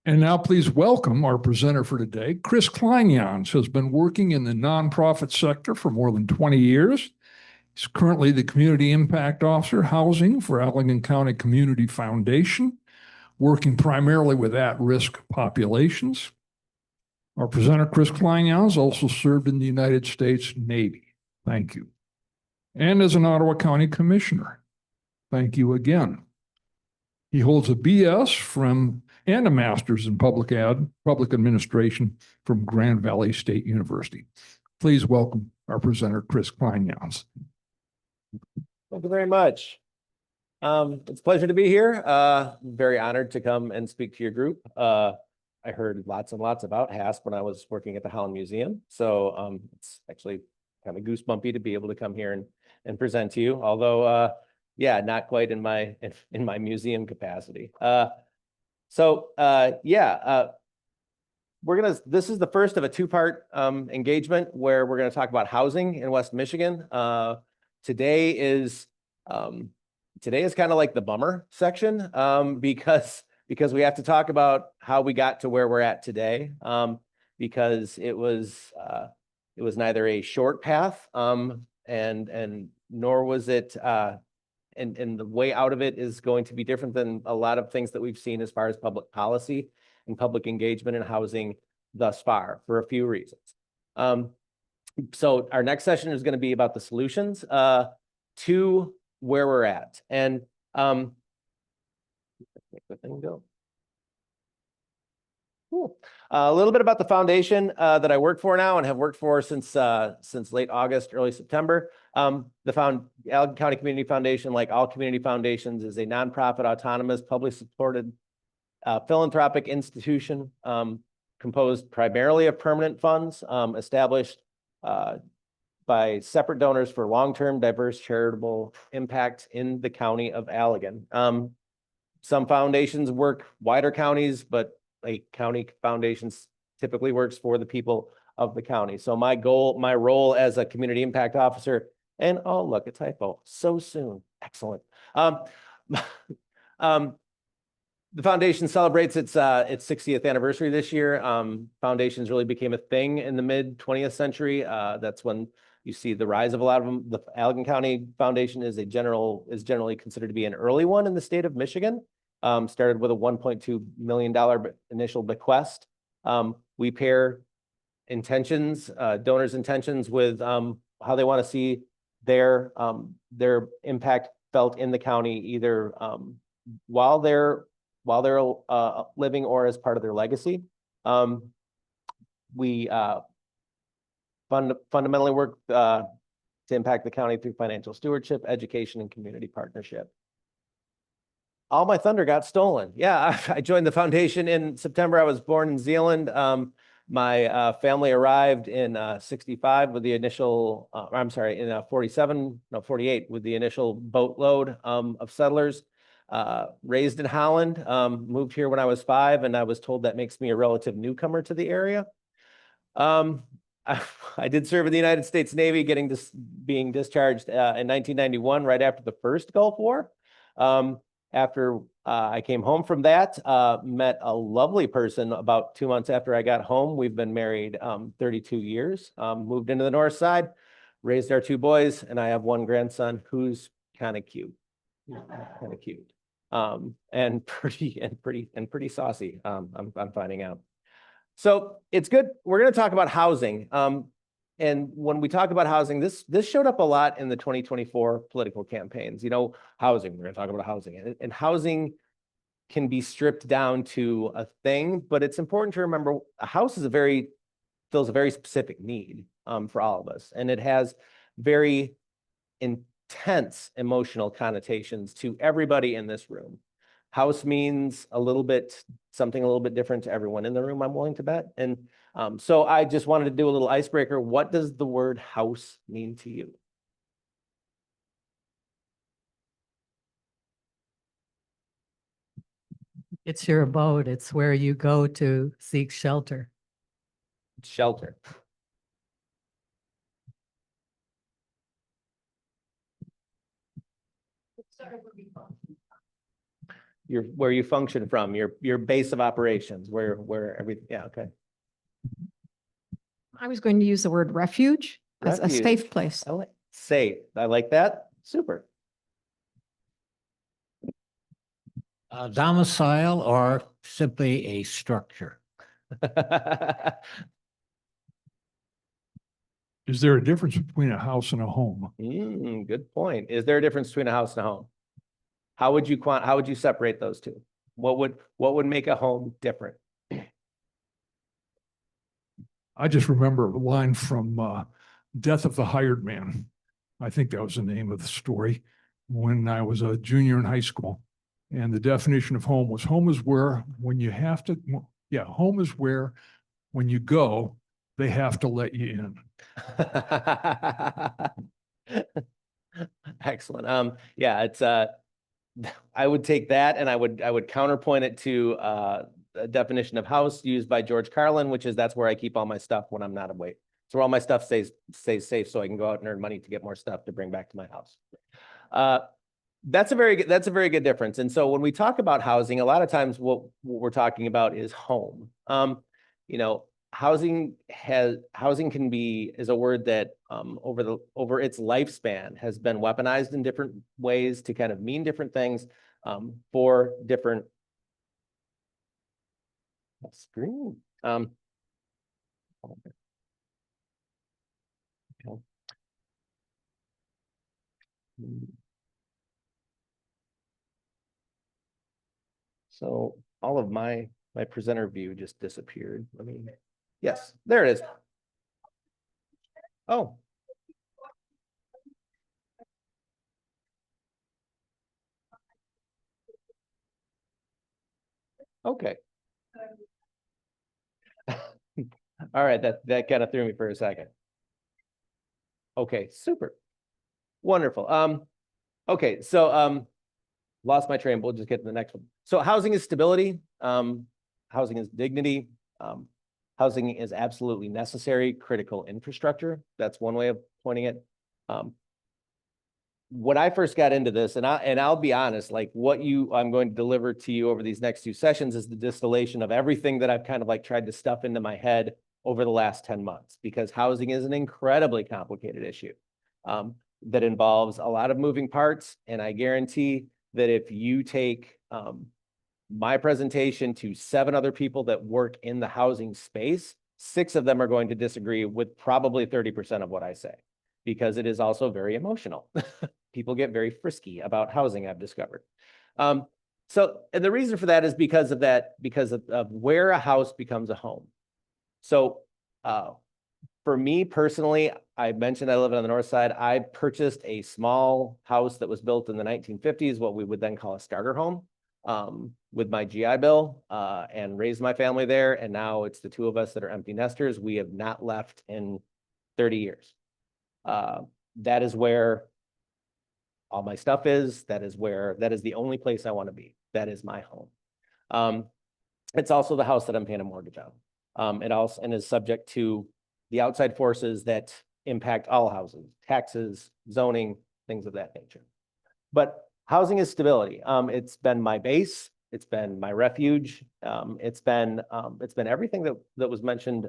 And now please welcome our presenter for today. Chris Kleinjans has been working in the nonprofit sector for more than 20 years. He's currently the Community Impact Officer Housing for Allegan County Community Foundation, working primarily with at-risk populations. Our presenter, Chris Kleinjans, also served in the United States Navy. Thank you. And as an Ottawa County Commissioner. Thank you again. He holds a BS and a master's in public administration from Grand Valley State University. Please welcome our presenter, Chris Kleinjans. Thank you very much. It's a pleasure to be here. I'm very honored to come and speak to your group. I heard lots and lots about HASP when I was working at the Holland Museum. So it's actually kind of goosebumpy to be able to come here and present to you, although yeah, not quite in my museum capacity. This is the first of a two-part engagement where we're going to talk about housing in West Michigan. Today is kind of like the bummer section because we have to talk about how we got to where we're at today, because it was neither a short path and nor was it and the way out of it is going to be different than a lot of things that we've seen as far as public policy and public engagement in housing thus far, for a few reasons. So our next session is going to be about the solutions to where we're at. And make the thing go. Cool. A little bit about the foundation that I work for now and have worked for since late August, early September. The Allegan County Community Foundation, like all community foundations, is a nonprofit, autonomous, publicly supported philanthropic institution composed primarily of permanent funds established by separate donors for long-term, diverse, charitable impact in the county of Allegan. Some foundations work wider counties, but a county foundation typically works for the people of the county. So my role as a community impact officer, and oh, look, a typo, so soon, excellent. The foundation celebrates its 60th anniversary this year. Foundations really became a thing in the mid 20th century. That's when you see the rise of a lot of them. The Allegan County Foundation is generally considered to be an early one in the state of Michigan. Started with a $1.2 million initial bequest. We pair donors' intentions with how they want to see their impact felt in the county, either while they're living or as part of their legacy. We fundamentally work to impact the county through financial stewardship, education, and community partnership. All my thunder got stolen. Yeah, I joined the foundation in September. I was born in Zeeland. My family arrived in 65 with the initial, in 48 with the initial boatload of settlers. Raised in Holland, moved here when I was 5, and I was told that makes me a relative newcomer to the area. I did serve in the United States Navy, being discharged in 1991, right after the first Gulf War. After I came home from that, met a lovely person about 2 months after I got home. We've been married 32 years, moved into the north side, raised our 2 boys, and I have 1 grandson who's kind of cute. And pretty saucy. I'm finding out. So it's good. We're going to talk about housing. And when we talk about housing, this showed up a lot in the 2024 political campaigns. You know, housing, we're going to talk about housing. And housing can be stripped down to a thing, but it's important to remember a house fills a very specific need for all of us. And it has very intense emotional connotations to everybody in this room. House means something a little bit different to everyone in the room, I'm willing to bet. And so I just wanted to do a little icebreaker. What does the word house mean to you? It's your abode. It's where you go to seek shelter. Shelter. where you function from, your base of operations, where everything, yeah, okay. I was going to use the word refuge as a Refuge. safe place. I like safe. I like that. Super. Domicile or simply a structure? Is there a difference between a house and a home? Good point. Is there a difference between a house and a home? How would you separate those two? What would make a home different? I just remember a line from Death of the Hired Man. I think that was the name of the story when I was a junior in high school. And the definition of home is where when you have to, home is where when you go, they have to let you in. Excellent. Yeah, it's I would take that and I would counterpoint it to a definition of house used by George Carlin, which is that's where I keep all my stuff when I'm not away. So all my stuff stays safe so I can go out and earn money to get more stuff to bring back to my house. That's a very good difference. And so when we talk about housing, a lot of times what we're talking about is home. You know, housing can be is a word that over its lifespan has been weaponized in different ways to kind of mean different things for different screen. Okay. So all of my presenter view just disappeared. Yes, there it is. Oh. Okay. All right, that kind of threw me for a second. Okay, super. Wonderful. Okay, so lost my train. We'll just get to the next one. So housing is stability. Housing is dignity. Housing is absolutely necessary, critical infrastructure. That's one way of pointing it. When I first got into this, and I'll be honest, like I'm going to deliver to you over these next two sessions is the distillation of everything that I've kind of like tried to stuff into my head over the last 10 months, because housing is an incredibly complicated issue that involves a lot of moving parts. And I guarantee that if you take my presentation to 7 other people that work in the housing space, 6 of them are going to disagree with probably 30% of what I say, because it is also very emotional. People get very frisky about housing, I've discovered. And the reason for that is because of where a house becomes a home. So for me personally, I mentioned I live on the north side. I purchased a small house that was built in the 1950s, what we would then call a starter home, with my GI Bill, and raised my family there. And now it's the 2 of us that are empty nesters. We have not left in 30 years. That is where all my stuff is. That is the only place I want to be. That is my home. It's also the house that I'm paying a mortgage on. It also is subject to the outside forces that impact all houses, taxes, zoning, things of that nature. But housing is stability. It's been my base. It's been my refuge. It's been everything that was mentioned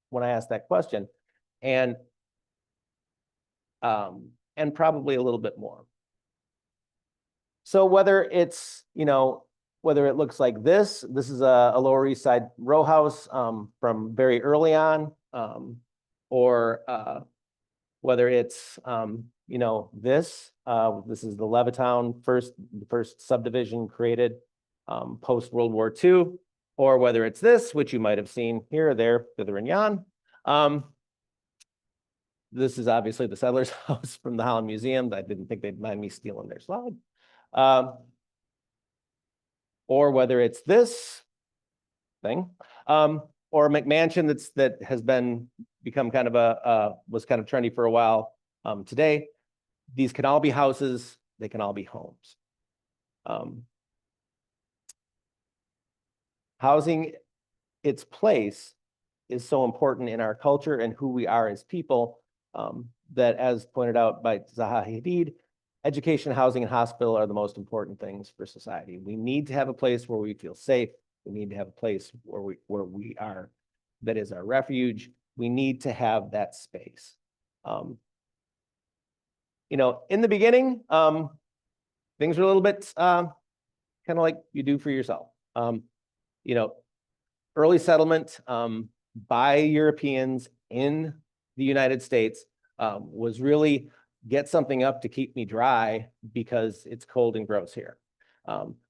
when I asked that question, and probably a little bit more. So whether it's, whether it looks like this is a Lower East Side row house from very early on, or whether it's, this is the Levittown first subdivision created post World War II, or whether it's this, which you might have seen here or there, thither and yon. This is obviously the Settlers' House from the Holland Museum. I didn't think they'd mind me stealing their slide. Or whether it's this thing, or a McMansion that has become kind of was kind of trendy for a while. Today, these can all be houses. They can all be homes. Housing, its place is so important in our culture and who we are as people, that, as pointed out by Zaha Hadid, education, housing, and hospital are the most important things for society. We need to have a place where we feel safe. We need to have a place where we are, that is our refuge. We need to have that space. You know, in the beginning, things were a little bit kind of like you do for yourself. You know, early settlement by Europeans in the United States was really get something up to keep me dry because it's cold and gross here.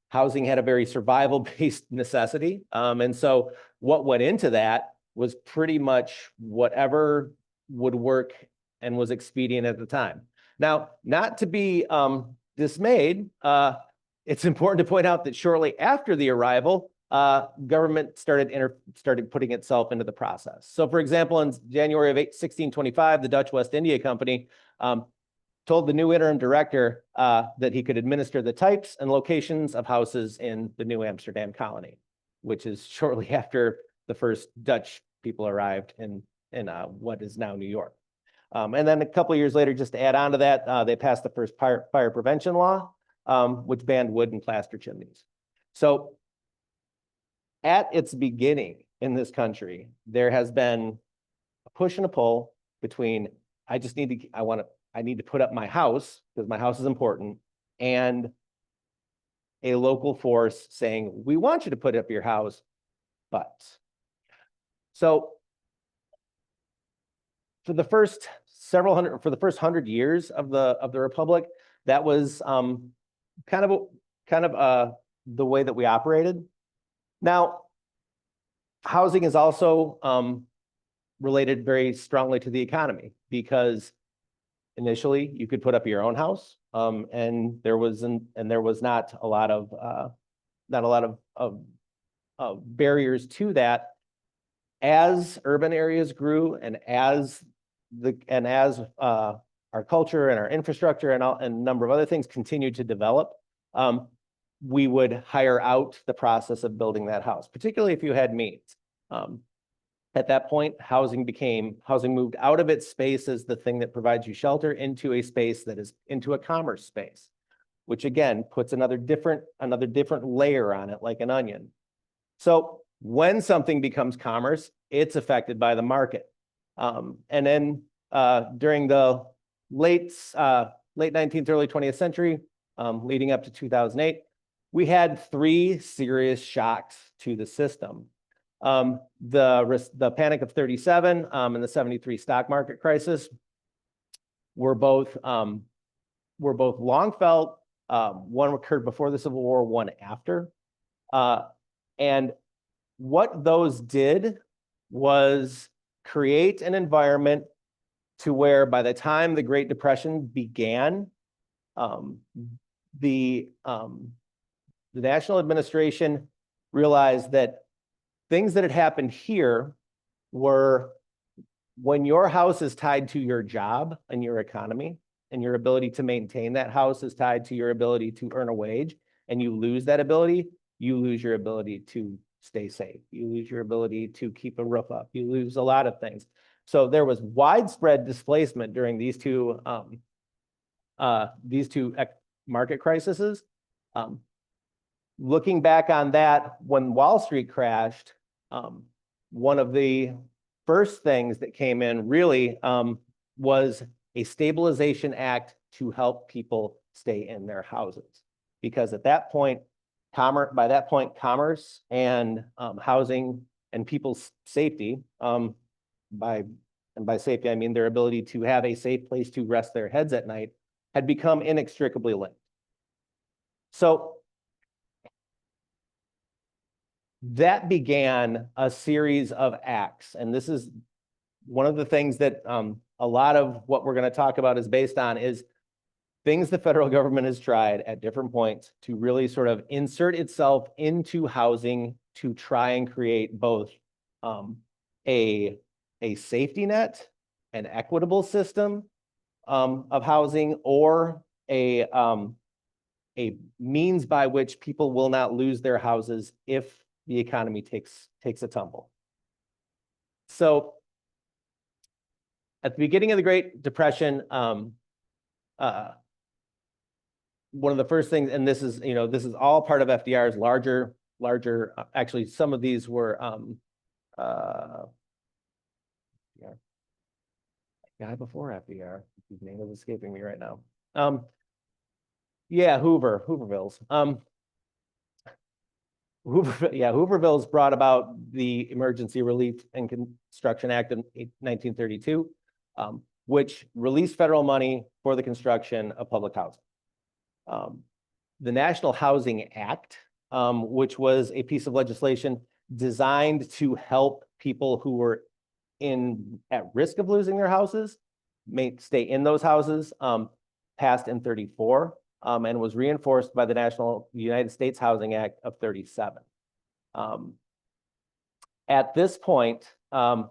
Housing had a very survival-based necessity. And so what went into that was pretty much whatever would work and was expedient at the time. Now, not to be dismayed, it's important to point out that shortly after the arrival, government started putting itself into the process. So for example, in January of 1625, the Dutch West India Company told the new interim director that he could administer the types and locations of houses in the New Amsterdam colony, which is shortly after the first Dutch people arrived in what is now New York. And then a couple of years later, just to add on to that, they passed the first fire prevention law, which banned wood and plaster chimneys. So at its beginning in this country, there has been a push and a pull between I need to put up my house because my house is important, and a local force saying, we want you to put up your house, but. So for the first 100 years of the Republic, that was kind of the way that we operated. Now, housing is also related very strongly to the economy because initially you could put up your own house, and there was not a lot of barriers to that. As urban areas grew and as our culture and our infrastructure and a number of other things continued to develop, we would hire out the process of building that house, particularly if you had means. At that point, housing moved out of its space as the thing that provides you shelter into a space that is into a commerce space, which again puts another different layer on it, like an onion. So when something becomes commerce, it's affected by the market. And then during the late 19th, early 20th century, leading up to 2008, we had 3 serious shocks to the system. The Panic of 37 and the 73 stock market crisis were both long felt. One occurred before the Civil War, one after. And what those did was create an environment to where by the time the Great Depression began, the National Administration realized that things that had happened here were when your house is tied to your job and your economy, and your ability to maintain that house is tied to your ability to earn a wage, and you lose that ability, you lose your ability to stay safe. You lose your ability to keep a roof up. You lose a lot of things. So there was widespread displacement during these two market crises. Looking back on that, when Wall Street crashed, one of the first things that came in really was a stabilization act to help people stay in their houses. Because at that point, commerce and housing and people's safety, by safety, I mean their ability to have a safe place to rest their heads at night, had become inextricably linked. So that began a series of acts. And this is one of the things that a lot of what we're going to talk about is based on, is things the federal government has tried at different points to really sort of insert itself into housing to try and create both a safety net, an equitable system of housing, or a means by which people will not lose their houses if the economy takes a tumble. So at the beginning of the Great Depression, one of the first things, and this is, this is all part of FDR's larger, actually, some of these were, yeah, guy before FDR, his name is escaping me right now. Yeah, Hoovervilles. Hoovervilles brought about the Emergency Relief and Construction Act of 1932, which released federal money for the construction of public housing. The National Housing Act, which was a piece of legislation designed to help people who were at risk of losing their houses, may stay in those houses, passed in 34, and was reinforced by the United States Housing Act of 37. At this point, in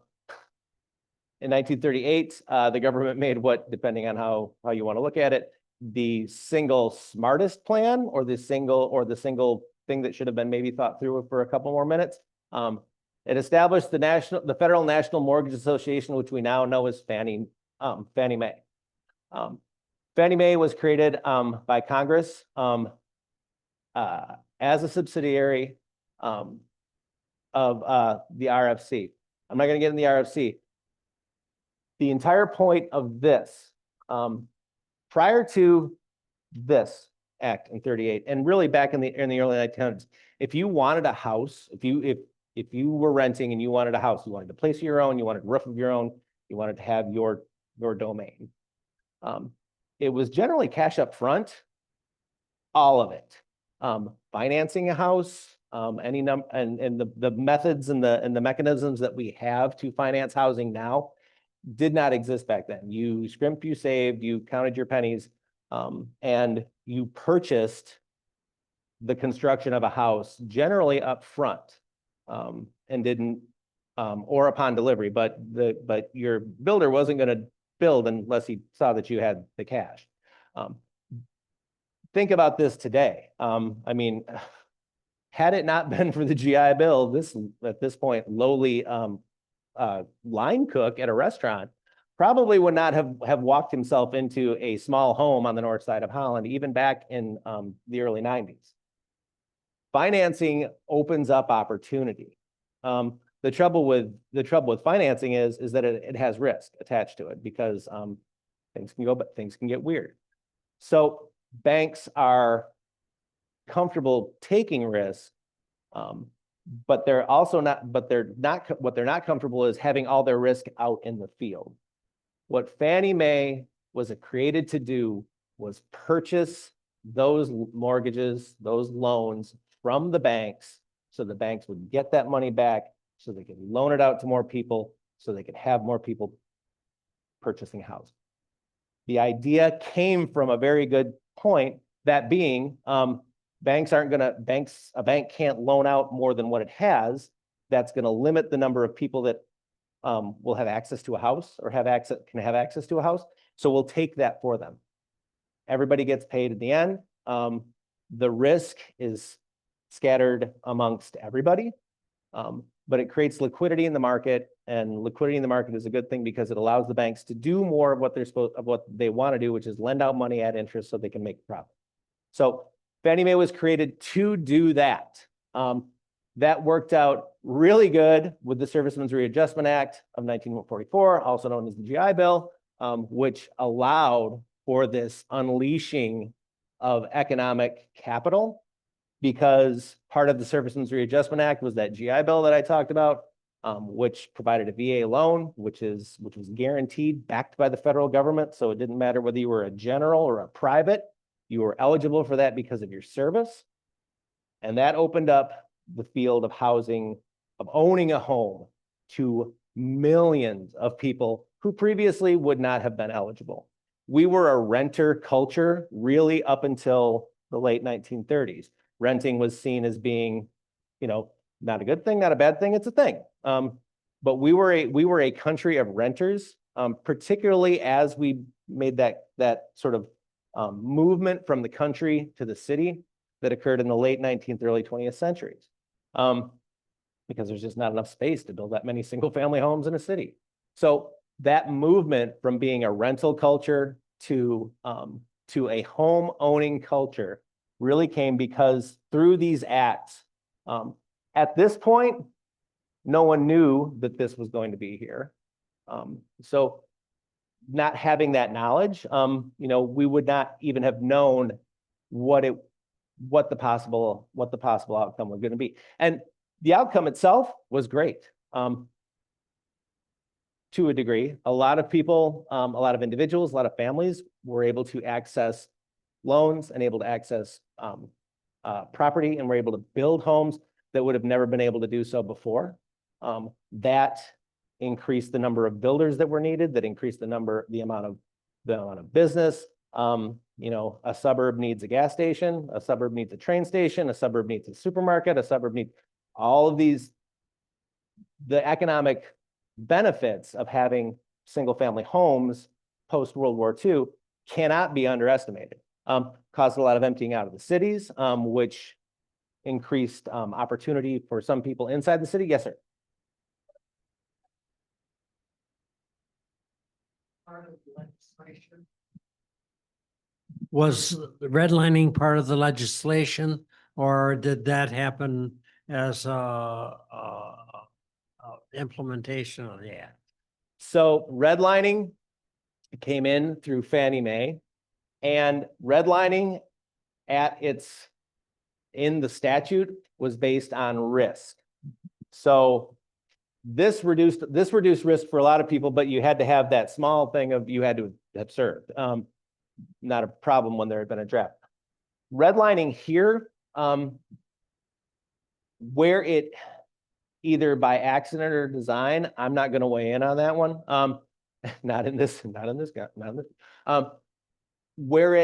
1938, the government made what, depending on how you want to look at it, the single smartest plan, or the single thing that should have been maybe thought through for a couple more minutes. It established the Federal National Mortgage Association, which we now know as Fannie Mae. Fannie Mae was created by Congress as a subsidiary of the RFC. I'm not going to get in the RFC. The entire point of this, prior to this act in 38, and really back in the early 1900s, if you wanted a house, if you were renting and you wanted a house, you wanted a place of your own, you wanted a roof of your own, you wanted to have your domain. It was generally cash up front, all of it. Financing a house, and the methods and the mechanisms that we have to finance housing now did not exist back then. You scrimped, you saved, you counted your pennies, and you purchased the construction of a house generally up front, and didn't, or upon delivery, but your builder wasn't going to build unless he saw that you had the cash. Think about this today. I mean, had it not been for the GI Bill, at this point, lowly line cook at a restaurant probably would not have walked himself into a small home on the north side of Holland, even back in the early 90s. Financing opens up opportunity. The trouble with financing is that it has risk attached to it, because things can get weird. So banks are comfortable taking risks, but they're also not. What they're not comfortable is having all their risk out in the field. What Fannie Mae was created to do was purchase those mortgages, those loans from the banks, so the banks would get that money back, so they could loan it out to more people, so they could have more people purchasing houses. The idea came from a very good point, that being, a bank can't loan out more than what it has. That's going to limit the number of people that will have access to a house, or can have access to a house. So we'll take that for them. Everybody gets paid at the end. The risk is scattered amongst everybody, but it creates liquidity in the market, and liquidity in the market is a good thing because it allows the banks to do more of what they want to do, which is lend out money at interest so they can make a profit. So Fannie Mae was created to do that. That worked out really good with the Servicemen's Readjustment Act of 1944, also known as the GI Bill, which allowed for this unleashing of economic capital, because part of the Servicemen's Readjustment Act was that GI Bill that I talked about, which provided a VA loan, which was guaranteed, backed by the federal government. So it didn't matter whether you were a general or a private, you were eligible for that because of your service. And that opened up the field of housing, of owning a home, to millions of people who previously would not have been eligible. We were a renter culture really up until the late 1930s. Renting was seen as being, not a good thing, not a bad thing, it's a thing. But we were a country of renters, particularly as we made that sort of movement from the country to the city that occurred in the late 19th, early 20th centuries. Because there's just not enough space to build that many single family homes in a city. So that movement from being a rental culture to to a home owning culture really came because through these acts, at this point, no one knew that this was going to be here. So not having that knowledge, we would not even have known what the possible outcome was going to be. And the outcome itself was great. To a degree, a lot of people, a lot of individuals, a lot of families were able to access loans and able to access property, and were able to build homes that would have never been able to do so before. That increased the number of builders that were needed, that increased the amount of business. A suburb needs a gas station, a suburb needs a train station, a suburb needs a supermarket, a suburb needs all of these. The economic benefits of having single family homes post World War II cannot be underestimated. Caused a lot of emptying out of the cities, which increased opportunity for some people inside the city. Yes, sir. Was redlining part of the legislation, or did that happen as implementation of the act? So redlining came in through Fannie Mae, and redlining in the statute was based on risk. So this reduced risk for a lot of people, but you had to have that small thing of you had to have served. Not a problem when there had been a draft. Redlining here, where it either by accident or design, I'm not going to weigh in on that one. Not in this. Where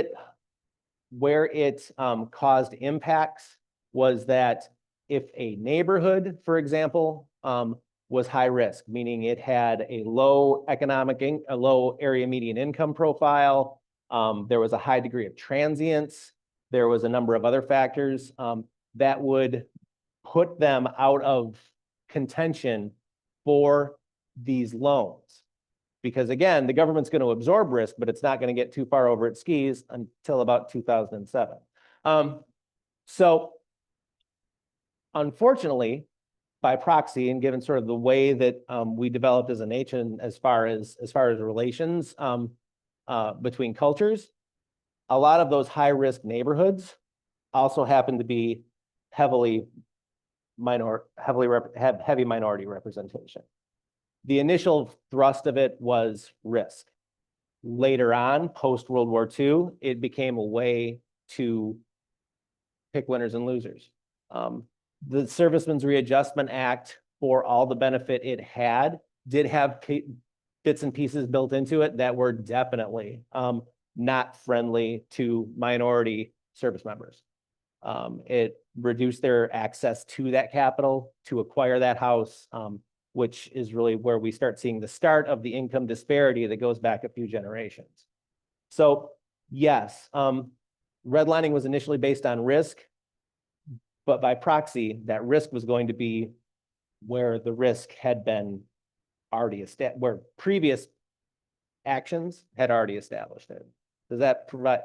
it caused impacts was that if a neighborhood, for example, was high risk, meaning it had a low area median income profile, there was a high degree of transience, there was a number of other factors that would put them out of contention for these loans. Because again, the government's going to absorb risk, but it's not going to get too far over its skis until about 2007. So unfortunately, by proxy, and given sort of the way that we developed as a nation as far as relations between cultures, a lot of those high risk neighborhoods also happen to be heavy minority representation. The initial thrust of it was risk. Later on, post World War II, it became a way to pick winners and losers. The Servicemen's Readjustment Act, for all the benefit it had, did have bits and pieces built into it that were definitely not friendly to minority service members. It reduced their access to that capital, to acquire that house, which is really where we start seeing the start of the income disparity that goes back a few generations. So yes, redlining was initially based on risk, but by proxy, that risk was going to be where the risk had been already established, where previous actions had already established it. Does that provide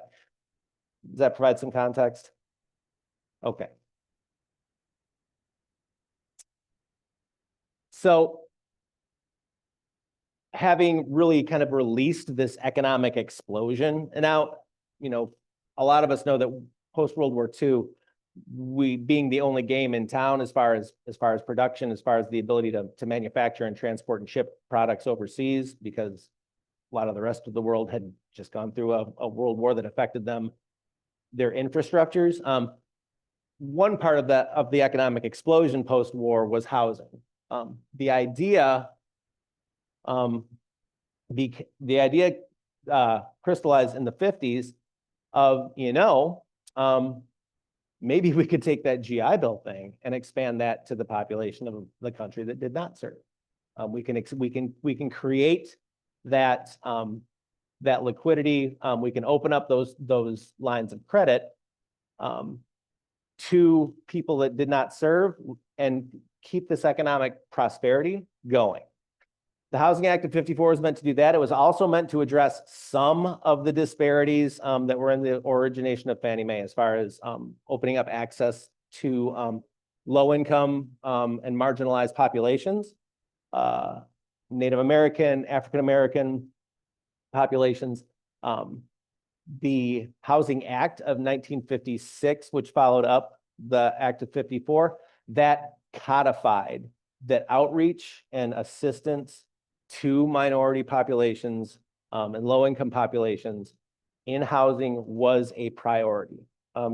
some context? Okay. So having really kind of released this economic explosion, and now, a lot of us know that post World War II, we being the only game in town as far as production, as far as the ability to manufacture and transport and ship products overseas, because a lot of the rest of the world had just gone through a world war that affected their infrastructures. One part of the economic explosion post-war was housing. The idea crystallized in the 50s of, maybe we could take that GI Bill thing and expand that to the population of the country that did not serve. We can create that liquidity. We can open up those lines of credit to people that did not serve and keep this economic prosperity going. The Housing Act of 54 was meant to do that. It was also meant to address some of the disparities that were in the origination of Fannie Mae as far as opening up access to low income and marginalized populations, Native American, African American populations. The Housing Act of 1956, which followed up the Act of 54, that codified that outreach and assistance to minority populations and low-income populations in housing was a priority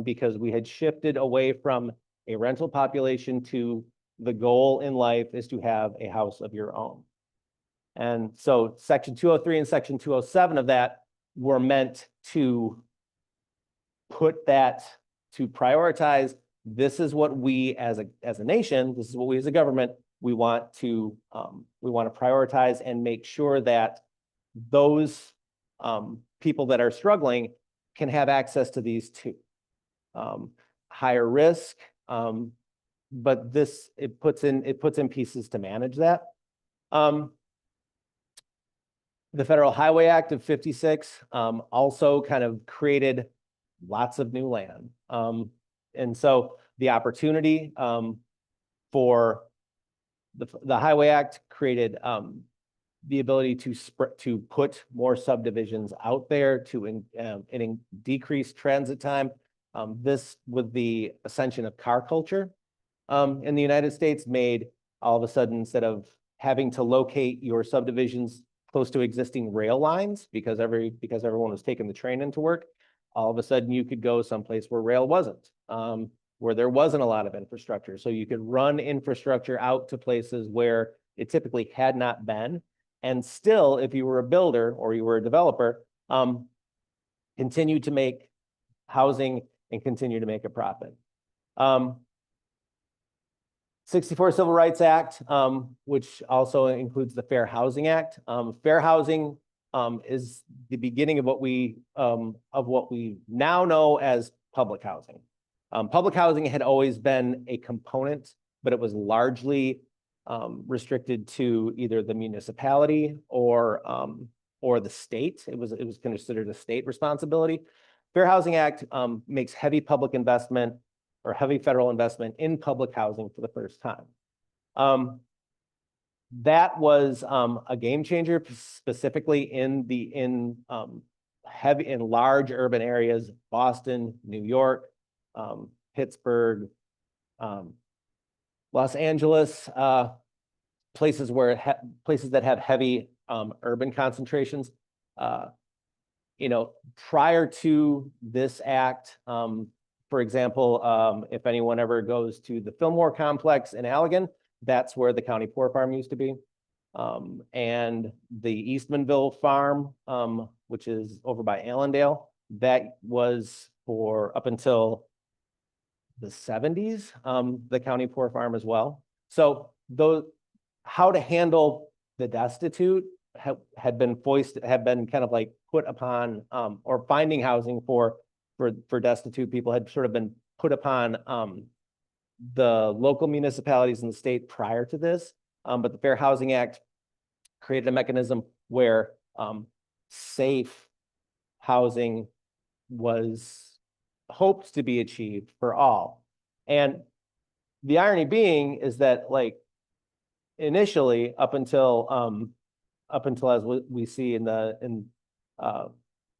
because we had shifted away from a rental population to the goal in life is to have a house of your own. And so Section 203 and Section 207 of that were meant to put that, to prioritize, this is what we as a nation, this is what we as a government, we want to prioritize and make sure that those people that are struggling can have access to these too. Higher risk, but this it puts in pieces to manage that. The Federal Highway Act of 56 also kind of created lots of new land. And so the opportunity for the Highway Act created the ability to put more subdivisions out there to decrease transit time. This, with the ascension of car culture in the United States, made all of a sudden, instead of having to locate your subdivisions close to existing rail lines because everyone was taking the train into work, all of a sudden you could go someplace where rail wasn't, where there wasn't a lot of infrastructure. So you could run infrastructure out to places where it typically had not been. And still, if you were a builder or you were a developer, continue to make housing and continue to make a profit. 64 Civil Rights Act, which also includes the Fair Housing Act. Fair housing is the beginning of what we now know as public housing. Public housing had always been a component, but it was largely restricted to either the municipality or the state. It was considered a state responsibility. Fair Housing Act makes heavy public investment or heavy federal investment in public housing for the first time. That was a game changer, specifically in large urban areas, Boston, New York, Pittsburgh, Los Angeles, places that have heavy urban concentrations. Prior to this act, for example, if anyone ever goes to the Fillmore complex in Allegan, that's where the county poor farm used to be. And the Eastmanville farm, which is over by Allendale, that was for up until the 70s, the county poor farm as well. So how to handle the destitute had been kind of like put upon, or finding housing for destitute people had sort of been put upon the local municipalities in the state prior to this. But the Fair Housing Act created a mechanism where safe housing was hoped to be achieved for all. And the irony being is that, like, initially, up until as we see in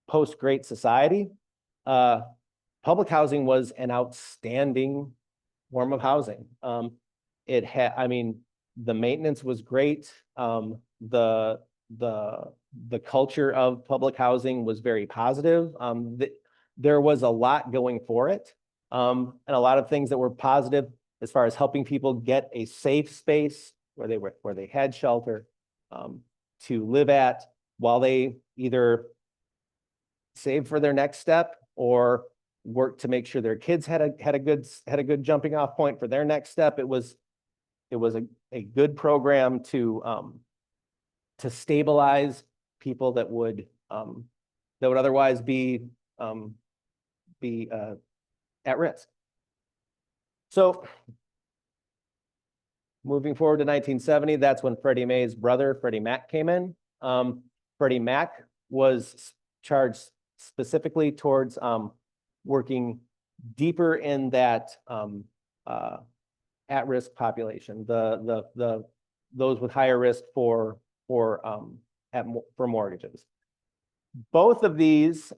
post-Great Society, public housing was an outstanding form of housing. The maintenance was great. The culture of public housing was very positive. There was a lot going for it, and a lot of things that were positive as far as helping people get a safe space where they had shelter to live at while they either saved for their next step or worked to make sure their kids had a good jumping off point for their next step. It was a good program to stabilize people that would otherwise be at risk. So Moving forward to 1970, that's when Freddie Mae's brother, Freddie Mac, came in. Freddie Mac was charged specifically towards working deeper in that at-risk population, those with higher risk for mortgages. Both of these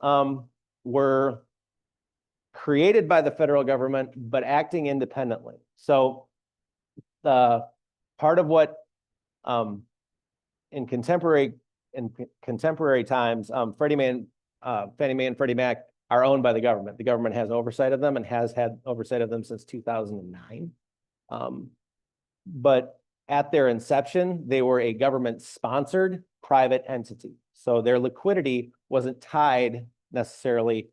were created by the federal government, but acting independently. So part of what in contemporary times, Fannie Mae and Freddie Mac are owned by the government. The government has oversight of them and has had oversight of them since 2009. But at their inception, they were a government-sponsored private entity. So their liquidity wasn't tied necessarily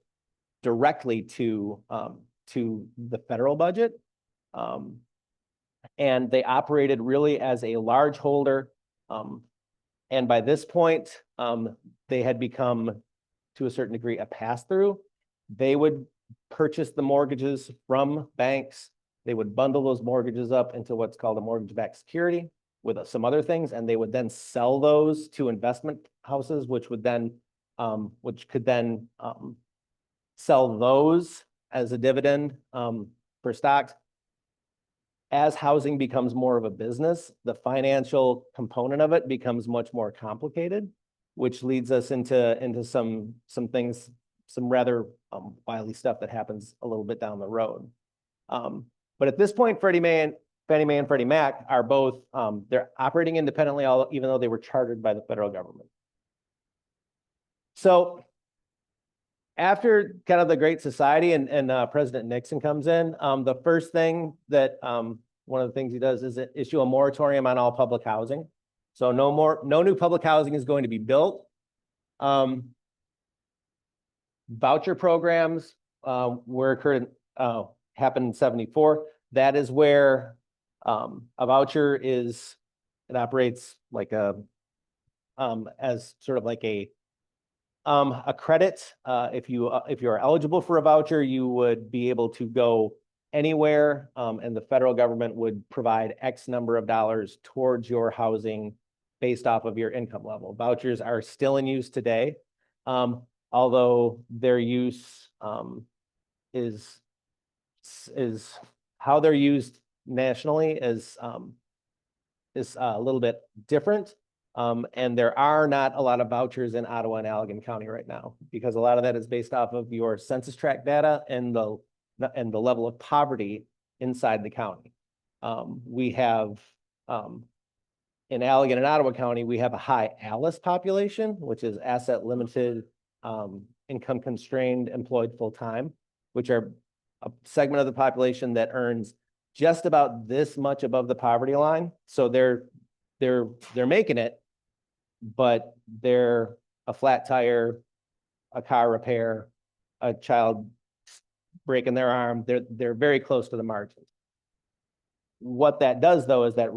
directly to the federal budget. And they operated really as a large holder. And by this point, they had become, to a certain degree, a pass-through. They would purchase the mortgages from banks. They would bundle those mortgages up into what's called a mortgage-backed security with some other things, and they would then sell those to investment houses, which could then sell those as a dividend for stocks. As housing becomes more of a business, the financial component of it becomes much more complicated, which leads us into some things, some rather wily stuff that happens a little bit down the road. But at this point, Fannie Mae and Freddie Mac are both, they're operating independently, even though they were chartered by the federal government. So after kind of the Great Society and President Nixon comes in, the first thing that one of the things he does is issue a moratorium on all public housing. So no new public housing is going to be built. Voucher programs happened in 74. That is where a voucher it operates like as sort of like a credit. If you are eligible for a voucher, you would be able to go anywhere, and the federal government would provide X number of dollars towards your housing based off of your income level. Vouchers are still in use today, although their use is how they're used nationally is a little bit different. And there are not a lot of vouchers in Ottawa and Allegan County right now, because a lot of that is based off of your census tract data and the level of poverty inside the county. We have in Allegan and Ottawa County, we have a high ALICE population, which is asset limited, income constrained, employed full time, which are a segment of the population that earns just about this much above the poverty line. So they're making it, but they're a flat tire, a car repair, a child breaking their arm. They're very close to the margins. What that does, though, is that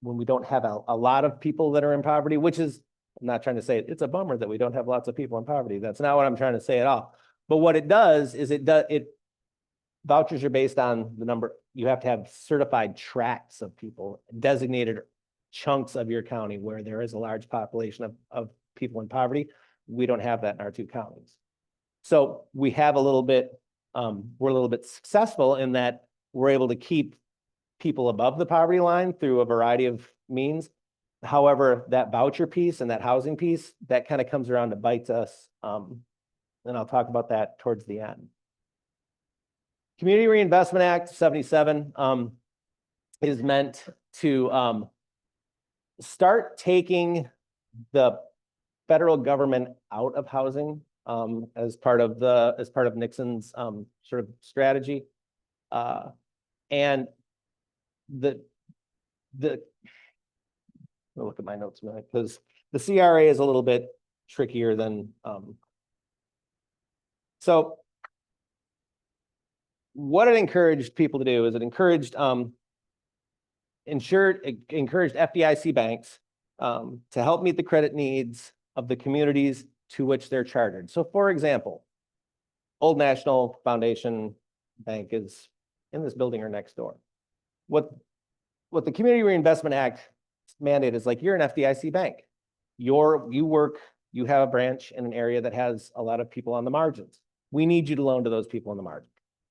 when we don't have a lot of people that are in poverty, which is, I'm not trying to say it's a bummer that we don't have lots of people in poverty. That's not what I'm trying to say at all. But what it does is vouchers are based on the number. You have to have certified tracts of people, designated chunks of your county where there is a large population of people in poverty. We don't have that in our two counties. So we have we're a little bit successful in that we're able to keep people above the poverty line through a variety of means. However, that voucher piece and that housing piece, that kind of comes around to bite us. And I'll talk about that towards the end. Community Reinvestment Act 77 is meant to start taking the federal government out of housing as part of Nixon's sort of strategy. And I'll look at my notes a minute, because the CRA is a little bit trickier than so what it encouraged people to do is it encouraged FDIC banks to help meet the credit needs of the communities to which they're chartered. So for example, Old National Foundation Bank is in this building or next door. What what the Community Reinvestment Act mandate is, like, you're an FDIC bank. You have a branch in an area that has a lot of people on the margins. We need you to loan to those people on the margin.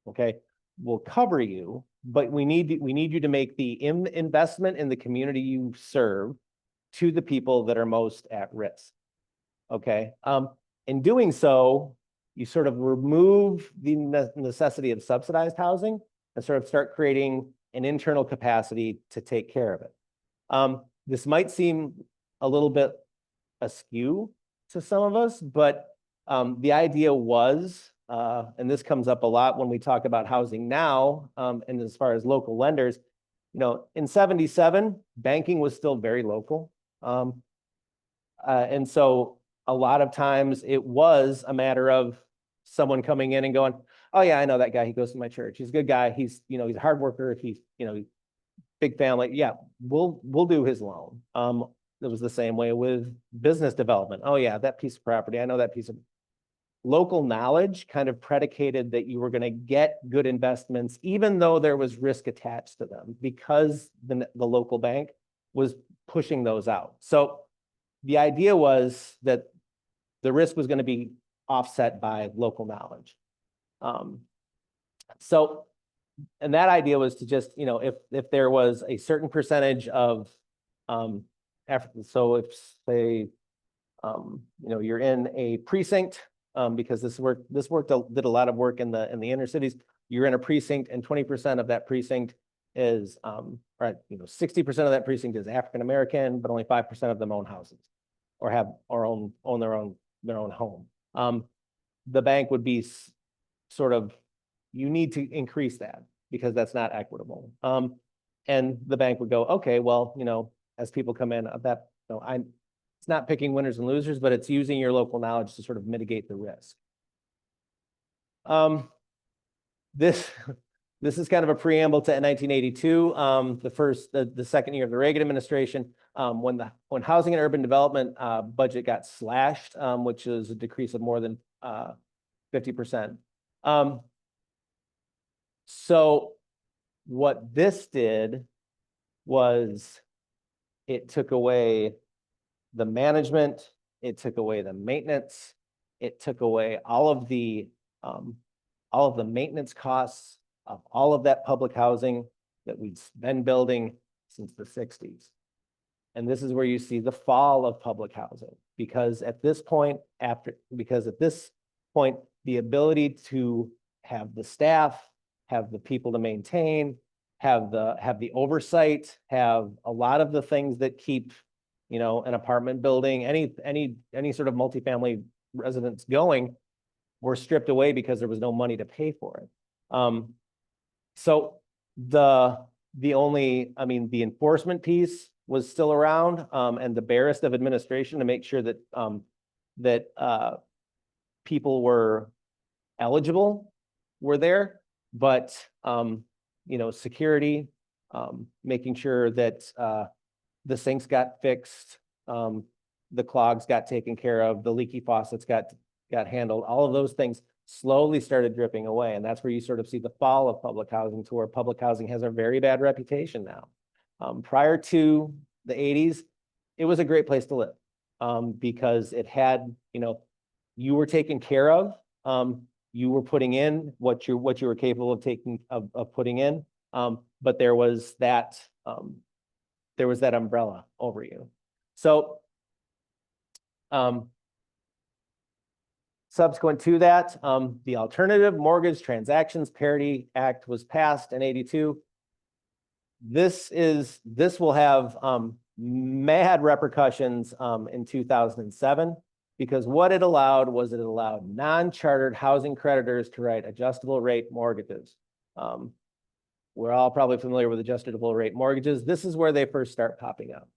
Okay, we'll cover you, but we need you to make the investment in the community you serve to the people that are most at risk. Okay, in doing so, you sort of remove the necessity of subsidized housing and sort of start creating an internal capacity to take care of it. This might seem a little bit askew to some of us, but the idea was, and this comes up a lot when we talk about housing now, and as far as local lenders, you know, in 77, banking was still very local. And so a lot of times it was a matter of someone coming in and going, oh yeah, I know that guy. He goes to my church. He's a good guy. He's, you know, he's a hard worker. He's, you know, big family. Yeah, we'll do his loan. It was the same way with business development. Oh yeah, that piece of property. I know that piece of local knowledge kind of predicated that you were going to get good investments, even though there was risk attached to them, because the local bank was pushing those out. So the idea was that the risk was going to be offset by local knowledge. And that idea was to just, you know, if there was a certain percentage of, so if say, you know, you're in a precinct, because this did a lot of work in the inner cities. You're in a precinct, and 20% of that precinct is, right, you know, 60% of that precinct is African American, but only 5% of them own houses, or own their own home. The bank would be sort of, you need to increase that because that's not equitable. And the bank would go, okay, well, you know, as people come in, that, you know, it's not picking winners and losers, but it's using your local knowledge to sort of mitigate the risk. This is kind of a preamble to 1982, the second year of the Reagan administration, when housing and urban development budget got slashed, which is a decrease of more than 50%. So what this did was it took away the management, it took away the maintenance, it took away all of the maintenance costs of all of that public housing that we'd been building since the 60s. And this is where you see the fall of public housing, because at this point, the ability to have the staff, have the people to maintain, have the oversight, have a lot of the things that keep, you know, an apartment building, any sort of multifamily residence going, were stripped away because there was no money to pay for it. So the enforcement piece was still around, and the barest of administration to make sure that people were eligible were there, but you know, security, making sure that the sinks got fixed, the clogs got taken care of, the leaky faucets got handled. All of those things slowly started dripping away, and that's where you sort of see the fall of public housing, to where public housing has a very bad reputation now. Prior to the 80s, it was a great place to live, because it had, you know, you were taken care of, you were putting in what you were capable of putting in, but there was that umbrella over you. So subsequent to that, the Alternative Mortgage Transactions Parity Act was passed in 82. This will have mad repercussions in 2007, because what it allowed was non-chartered housing creditors to write adjustable rate mortgages. We're all probably familiar with adjustable rate mortgages. This is where they first start popping up.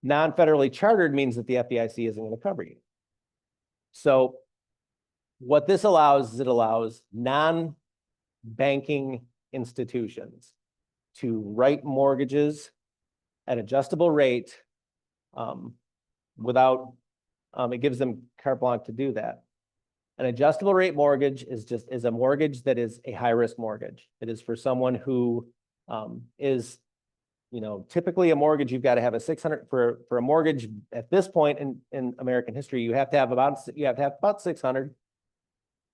Non-federally chartered means that the FDIC isn't going to cover you. So what this allows is it allows non-banking institutions to write mortgages at adjustable rate without, it gives them carte blanche to do that. An adjustable rate mortgage is a mortgage that is a high risk mortgage. It is for someone who is, typically a mortgage, you've got to have a 600 for a mortgage at this point in American history, you have to have about 600.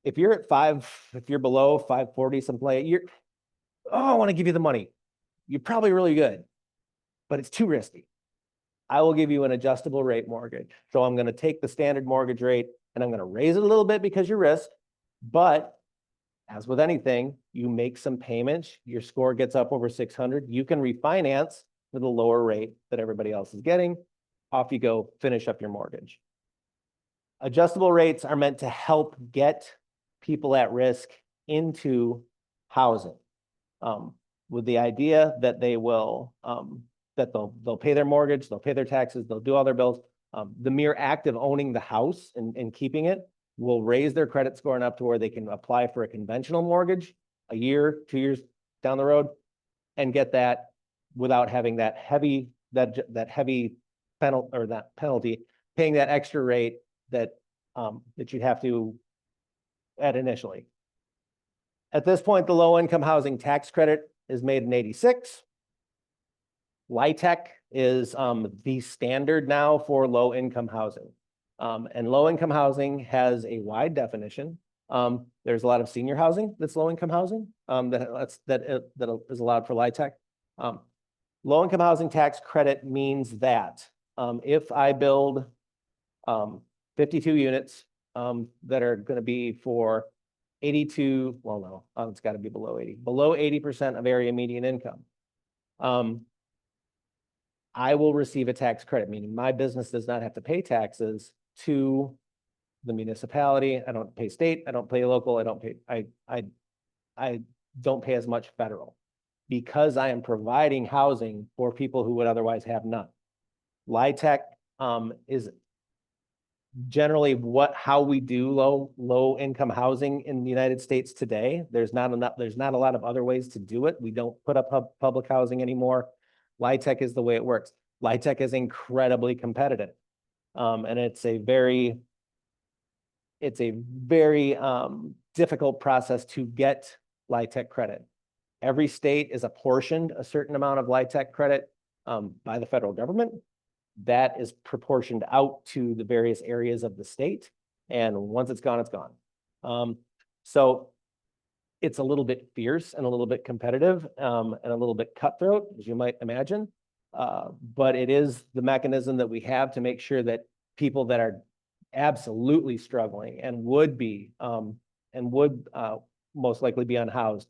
If you're at if you're below 540, I want to give you the money. You're probably really good, but it's too risky. I will give you an adjustable rate mortgage. So I'm going to take the standard mortgage rate and I'm going to raise it a little bit because you risk, but as with anything, you make some payments, your score gets up over 600, you can refinance with a lower rate that everybody else is getting. Off you go, finish up your mortgage. Adjustable rates are meant to help get people at risk into housing, with the idea that they will, that they'll pay their mortgage, they'll pay their taxes, they'll do all their bills. The mere act of owning the house and keeping it will raise their credit score enough to where they can apply for a conventional mortgage a year, 2 years down the road, and get that without having that heavy penalty, paying that extra rate that you'd have to add initially. At this point, the low income housing tax credit is made in '86. LIHTC is the standard now for low income housing. And low income housing has a wide definition. There's a lot of senior housing that's low income housing that is allowed for LIHTC. Low income housing tax credit means that if I build 52 units that are going to be for 82, well, no, it's got to be below 80% of area median income. I will receive a tax credit, meaning my business does not have to pay taxes to the municipality. I don't pay state, I don't pay local, I don't pay as much federal because I am providing housing for people who would otherwise have none. LIHTC is generally how we do low income housing in the United States today. There's not a lot of other ways to do it. We don't put up public housing anymore. LIHTC is the way it works. LIHTC is incredibly competitive. And it's a very difficult process to get LIHTC credit. Every state is apportioned a certain amount of LIHTC credit by the federal government. That is proportioned out to the various areas of the state. And once it's gone, it's gone. So it's a little bit fierce and a little bit competitive and a little bit cutthroat, as you might imagine. But it is the mechanism that we have to make sure that people that are absolutely struggling and would most likely be unhoused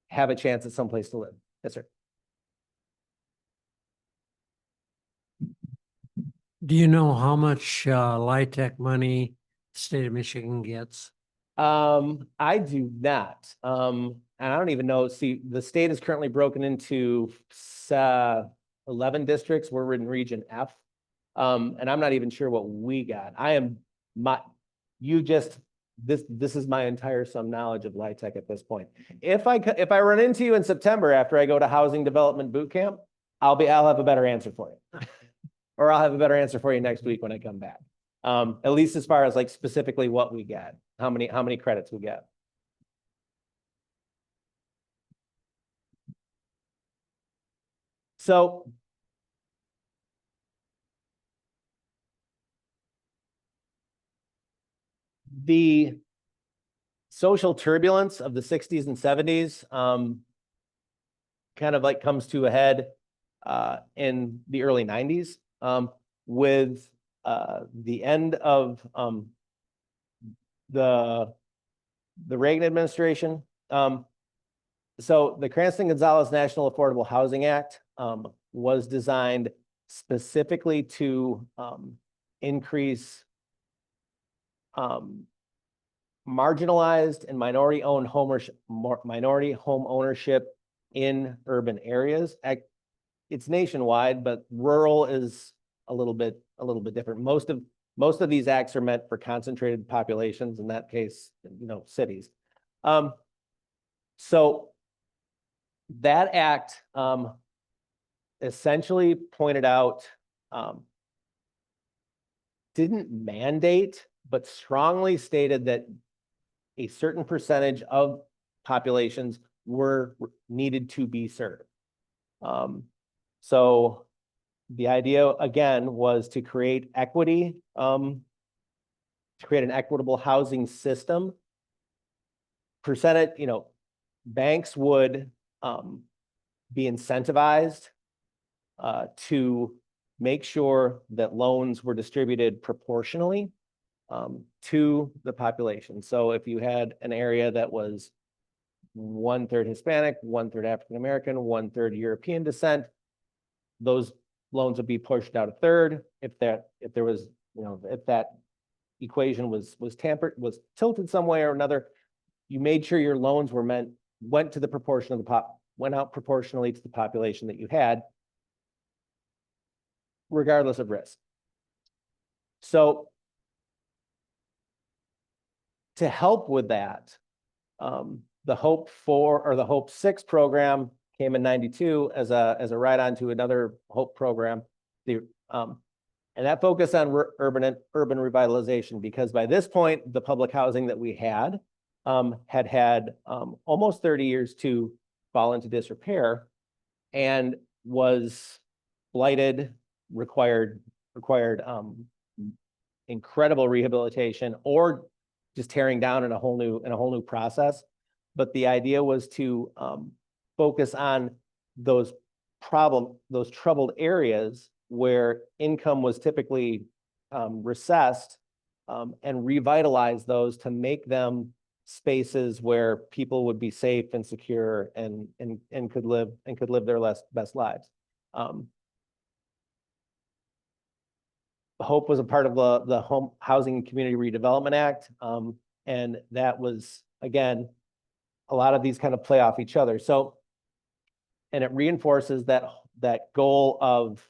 have a chance at some place to live. Yes, sir. Do you know how much LIHTC money the state of Michigan gets? I do not. And I don't even know. See, the state is currently broken into 11 districts. We're in Region F. And I'm not even sure what we got. This is my entire sum knowledge of LIHTC at this point. If I run into you in September after I go to Housing Development Boot Camp, I'll have a better answer for you. Or I'll have a better answer for you next week when I come back. At least as far as like specifically what we get, how many credits we get. So the social turbulence of the 60s and 70s kind of like comes to a head in the early 90s with the end of the Reagan administration. So the Cranston-Gonzalez National Affordable Housing Act was designed specifically to increase marginalized and minority home ownership in urban areas. It's nationwide, but rural is a little bit different. Most of these acts are meant for concentrated populations, in that case, cities. So that act essentially pointed out, didn't mandate, but strongly stated that a certain percentage of populations were needed to be served. So the idea again was to create equity, to create an equitable housing system. Percentage, banks would be incentivized to make sure that loans were distributed proportionally to the population. So if you had an area that was 1/3 Hispanic, 1/3 African American, 1/3 European descent, those loans would be pushed out a third. If that equation was tilted some way or another, you made sure your loans went to the proportion of went out proportionally to the population that you had, regardless of risk. So to help with that, the Hope 6 program came in 92 as a ride-on to another Hope program. And that focused on urban revitalization, because by this point, the public housing that we had had almost 30 years to fall into disrepair and was blighted, required incredible rehabilitation, or just tearing down in a whole new process. But the idea was to focus on those troubled areas where income was typically recessed, and revitalize those to make them spaces where people would be safe and secure and could live their best lives. Hope was a part of the Home Housing Community Redevelopment Act, and that was, again, a lot of these kind of play off each other. So, and it reinforces that goal of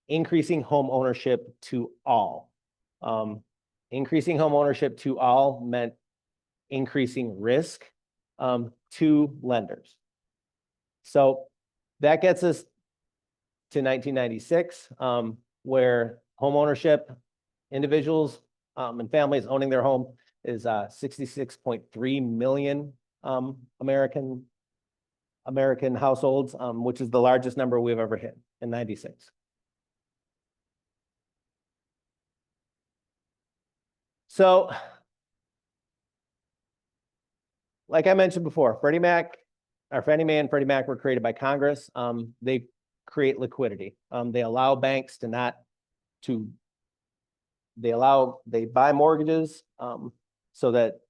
increasing home ownership to all. Increasing home ownership to all meant increasing risk to lenders. So that gets us to 1996, where home ownership, individuals and families owning their home, is 66.3 million American households, which is the largest number we've ever hit in 96. So, like I mentioned before, Fannie Mae and Freddie Mac were created by Congress. They create liquidity. They allow banks they buy mortgages so that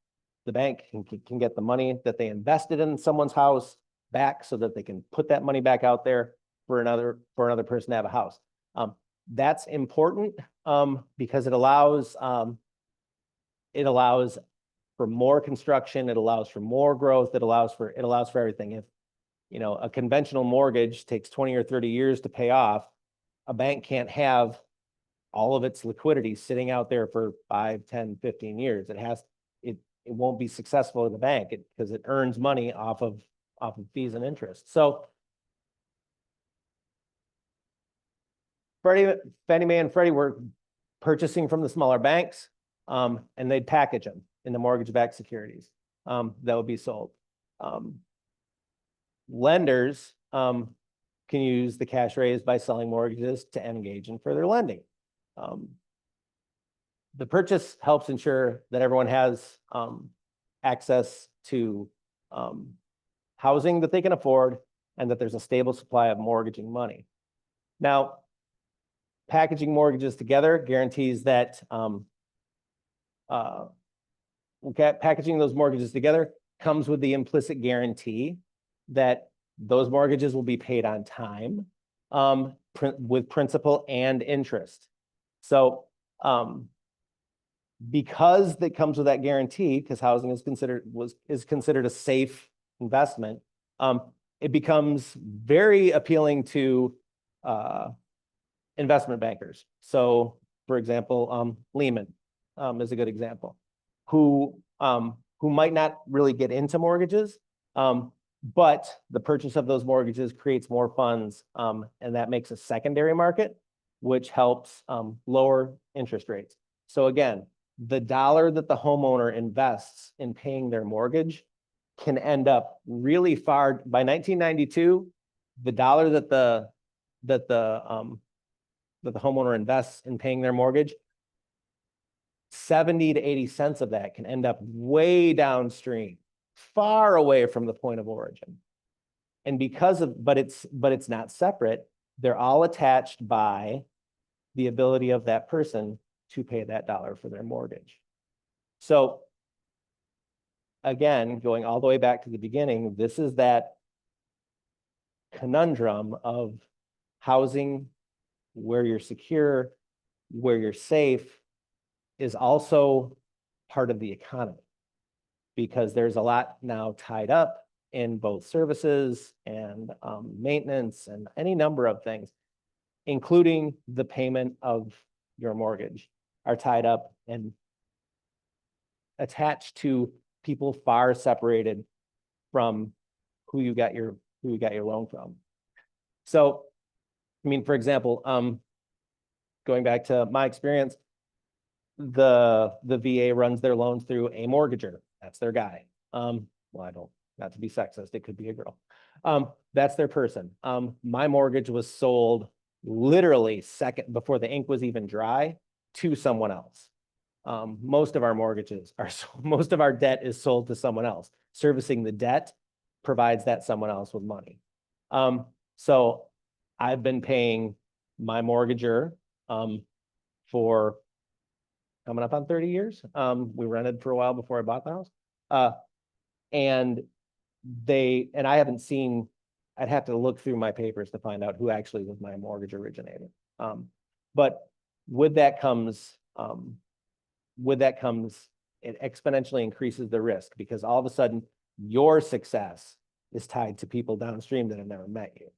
the bank can get the money that they invested in someone's house back, so that they can put that money back out there for another person to have a house. That's important because it allows for more construction, it allows for more growth, it allows for everything. If a conventional mortgage takes 20 or 30 years to pay off, a bank can't have all of its liquidity sitting out there for 5, 10, 15 years. It won't be successful in the bank because it earns money off of fees and interest. So Fannie Mae and Freddie were purchasing from the smaller banks, and they'd package them into mortgage-backed securities that would be sold. Lenders can use the cash raised by selling mortgages to engage in further lending. The purchase helps ensure that everyone has access to housing that they can afford, and that there's a stable supply of mortgaging money. Now, packaging mortgages together guarantees that packaging those mortgages together comes with the implicit guarantee that those mortgages will be paid on time, with principal and interest. So because that comes with that guarantee, because housing is considered a safe investment, it becomes very appealing to investment bankers. So, for example, Lehman is a good example, who might not really get into mortgages, but the purchase of those mortgages creates more funds, and that makes a secondary market, which helps lower interest rates. So again, the dollar that the homeowner invests in paying their mortgage can end up really far. By 1992, the dollar that the homeowner invests in paying their mortgage, 70 to 80 cents of that can end up way downstream, far away from the point of origin. And but it's not separate. They're all attached by the ability of that person to pay that dollar for their mortgage. So again, going all the way back to the beginning, this is that conundrum of housing where you're secure, where you're safe, is also part of the economy, because there's a lot now tied up in both services and maintenance and any number of things, including the payment of your mortgage, are tied up and attached to people far separated from who you got your loan from. So, I mean, for example, going back to my experience, the VA runs their loans through a mortgager. That's their guy. Well, I don't, not to be sexist, it could be a girl. That's their person. My mortgage was sold literally second before the ink was even dry to someone else. Most of our mortgages are, most of our debt is sold to someone else. Servicing the debt provides that someone else with money. So I've been paying my mortgager for coming up on 30 years. We rented for a while before I bought the house. And I haven't seen, I'd have to look through my papers to find out who actually was my mortgage originator. But with that comes, it exponentially increases the risk, because all of a sudden your success is tied to people downstream that have never met you.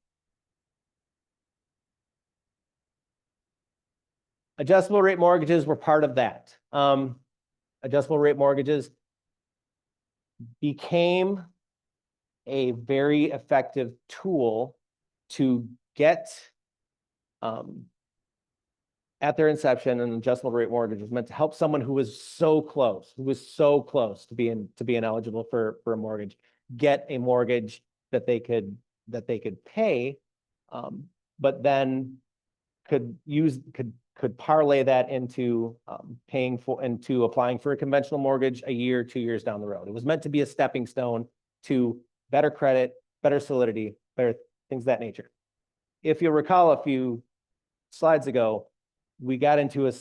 Adjustable rate mortgages were part of that. Adjustable rate mortgages became a very effective tool to get, at their inception, an adjustable rate mortgage was meant to help someone who was so close, to being eligible for a mortgage, get a mortgage that they could pay, but then could parlay that into applying for a conventional mortgage a year, 2 years down the road. It was meant to be a stepping stone to better credit, better solidity, better things of that nature. If you'll recall a few slides ago, we got into a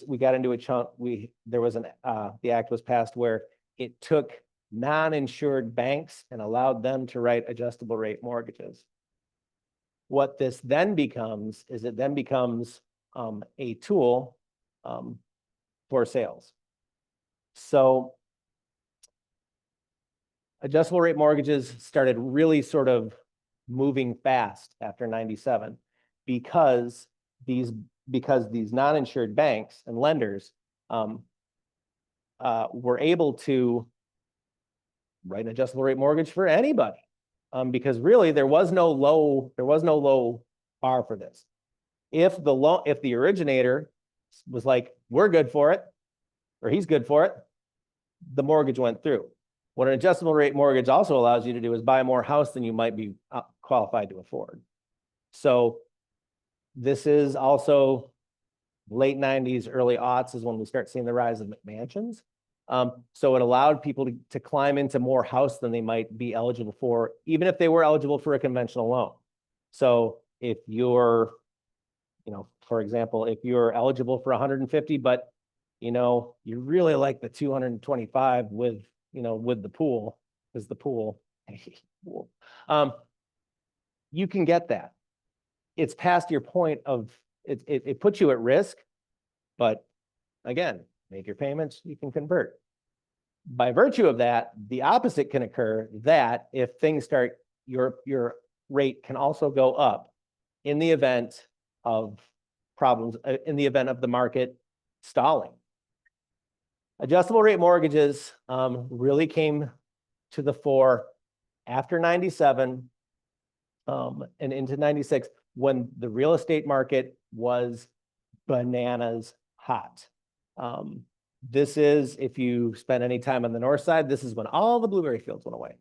chunk. The act was passed where it took non-insured banks and allowed them to write adjustable rate mortgages. What this then becomes is a tool for sales. So adjustable rate mortgages started really sort of moving fast after 97, because these non-insured banks and lenders were able to write an adjustable rate mortgage for anybody, because really there was no low bar for this. If the originator was like, we're good for it, or he's good for it, the mortgage went through. What an adjustable rate mortgage also allows you to do is buy more house than you might be qualified to afford. So this is also late 90s, early aughts is when we start seeing the rise of McMansions. So it allowed people to climb into more house than they might be eligible for, even if they were eligible for a conventional loan. So if you're, for example, if you're eligible for 150, but you really like the 225 with the pool, because the pool, you can get that. It's past your point of it puts you at risk, but again, make your payments, you can convert. By virtue of that, the opposite can occur, that if things start, your rate can also go up in the event of problems, in the event of the market stalling. Adjustable rate mortgages really came to the fore after 97 and into 96, when the real estate market was bananas hot. This is, if you spent any time on the north side, this is when all the blueberry fields went away.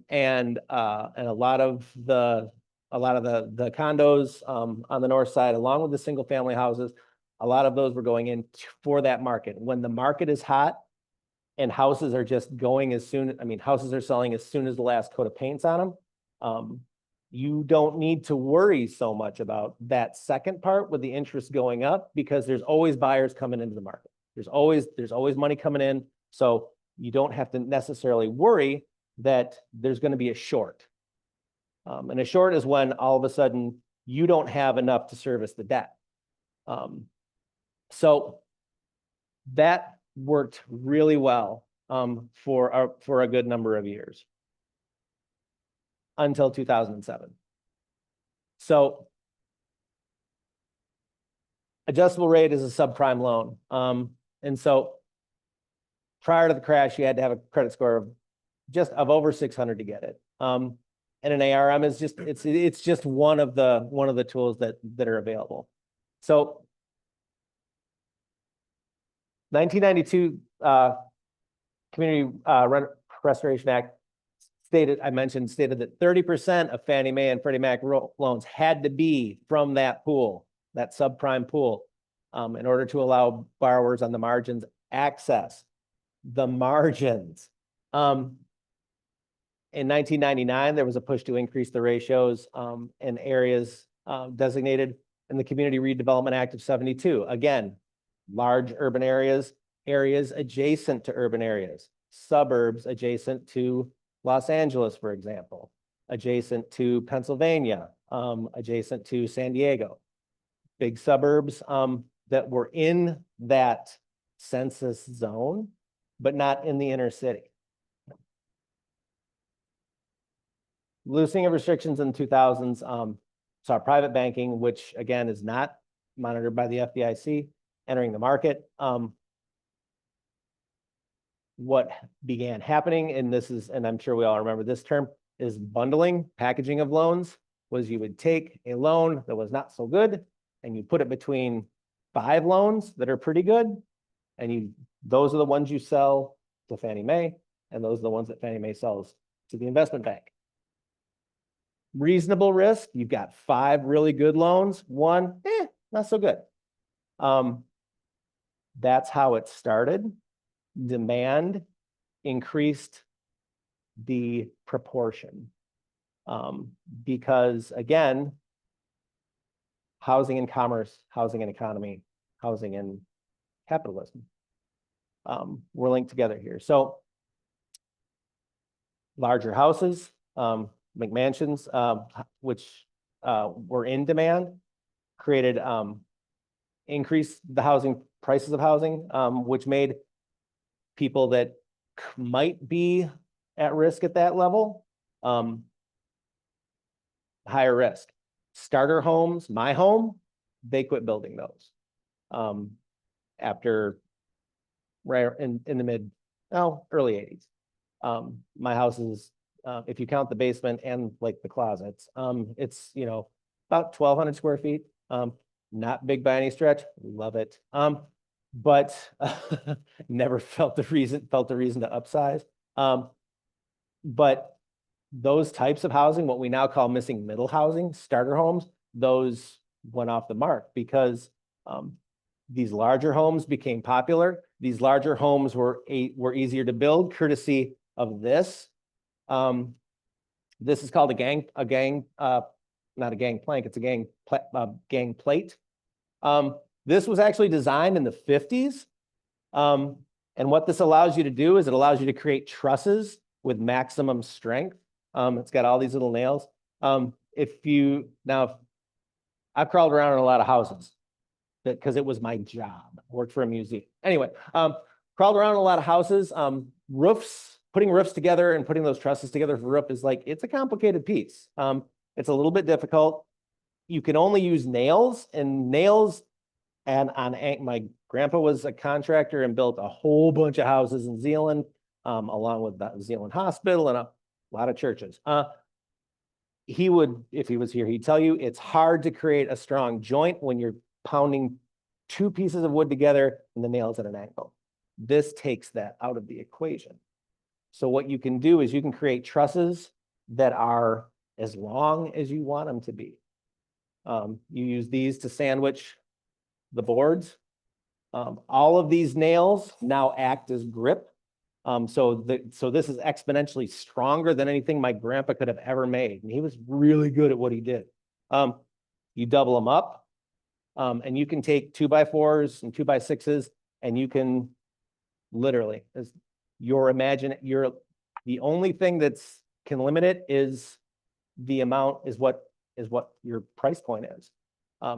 And a lot of the a lot of the condos on the north side, along with the single family houses, a lot of those were going in for that market. When the market is hot and houses are just going houses are selling as soon as the last coat of paint's on them. You don't need to worry so much about that second part with the interest going up, because there's always buyers coming into the market. There's always money coming in. So you don't have to necessarily worry that there's going to be a short. And a short is when all of a sudden you don't have enough to service the debt. So that worked really well for a good number of years until 2007. So adjustable rate is a subprime loan. And so prior to the crash, you had to have a credit score of over 600 to get it. And an ARM is it's just one of the tools that are available. So 1992 Community Restoration Act stated that 30% of Fannie Mae and Freddie Mac loans had to be from that pool, that subprime pool, in order to allow borrowers on the margins access the margins. In 1999, there was a push to increase the ratios in areas designated in the Community Redevelopment Act of 72. Again, large urban areas, areas adjacent to urban areas, suburbs adjacent to Los Angeles, for example, adjacent to Pennsylvania, adjacent to San Diego. Big suburbs that were in that census zone, but not in the inner city. Loosening of restrictions in the 2000s saw private banking, which again is not monitored by the FDIC, entering the market. What began happening, and I'm sure we all remember this term, is bundling, packaging of loans, was you would take a loan that was not so good and you put it between 5 loans that are pretty good, and those are the ones you sell to Fannie Mae, and those are the ones that Fannie Mae sells to the investment bank. Reasonable risk, you've got 5 really good loans, 1, not so good. That's how it started. Demand increased the proportion because, again, housing and commerce, housing and economy, housing and capitalism were linked together here. So larger houses, McMansions, which were in demand, created increased the housing prices of housing, which made people that might be at risk at that level higher risk. Starter homes, my home, they quit building those after right in the early 80s. My house is, if you count the basement and like the closets, it's about 1,200 square feet. Not big by any stretch. Love it. But never felt the reason to upsize. But those types of housing, what we now call missing middle housing, starter homes, those went off the mark because these larger homes became popular. These larger homes were easier to build, courtesy of this. This is called not a gang plank, it's a gang plate. This was actually designed in the 50s. And what this allows you to do is it allows you to create trusses with maximum strength. It's got all these little nails. I've crawled around in a lot of houses because it was my job. I worked for a museum. Anyway, crawled around in a lot of houses. Putting roofs together and putting those trusses together for roof is it's a complicated piece. It's a little bit difficult. You can only use nails, and my grandpa was a contractor and built a whole bunch of houses in Zeeland, along with the Zeeland Hospital and a lot of churches. If he was here, he'd tell you it's hard to create a strong joint when you're pounding 2 pieces of wood together and the nails at an angle. This takes that out of the equation. So what you can do is you can create trusses that are as long as you want them to be. You use these to sandwich the boards. All of these nails now act as grip. So this is exponentially stronger than anything my grandpa could have ever made. And he was really good at what he did. You double them up, and you can take 2x4s and 2x6s, and you can literally, the only thing that's can limit it is the amount is what your price point is.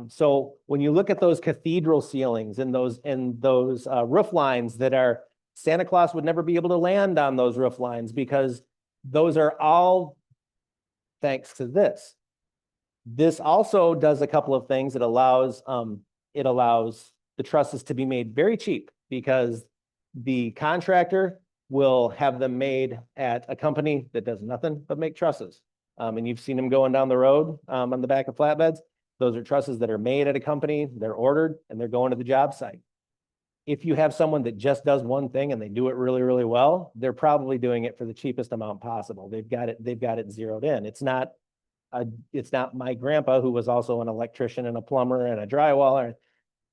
So when you look at those cathedral ceilings and those roof lines that are, Santa Claus would never be able to land on those roof lines because those are all thanks to this. This also does a couple of things. It allows the trusses to be made very cheap because the contractor will have them made at a company that does nothing but make trusses. And you've seen them going down the road on the back of flatbeds. Those are trusses that are made at a company, they're ordered, and they're going to the job site. If you have someone that just does one thing and they do it really, really well, they're probably doing it for the cheapest amount possible. They've got it zeroed in. It's not my grandpa, who was also an electrician and a plumber and a drywaller.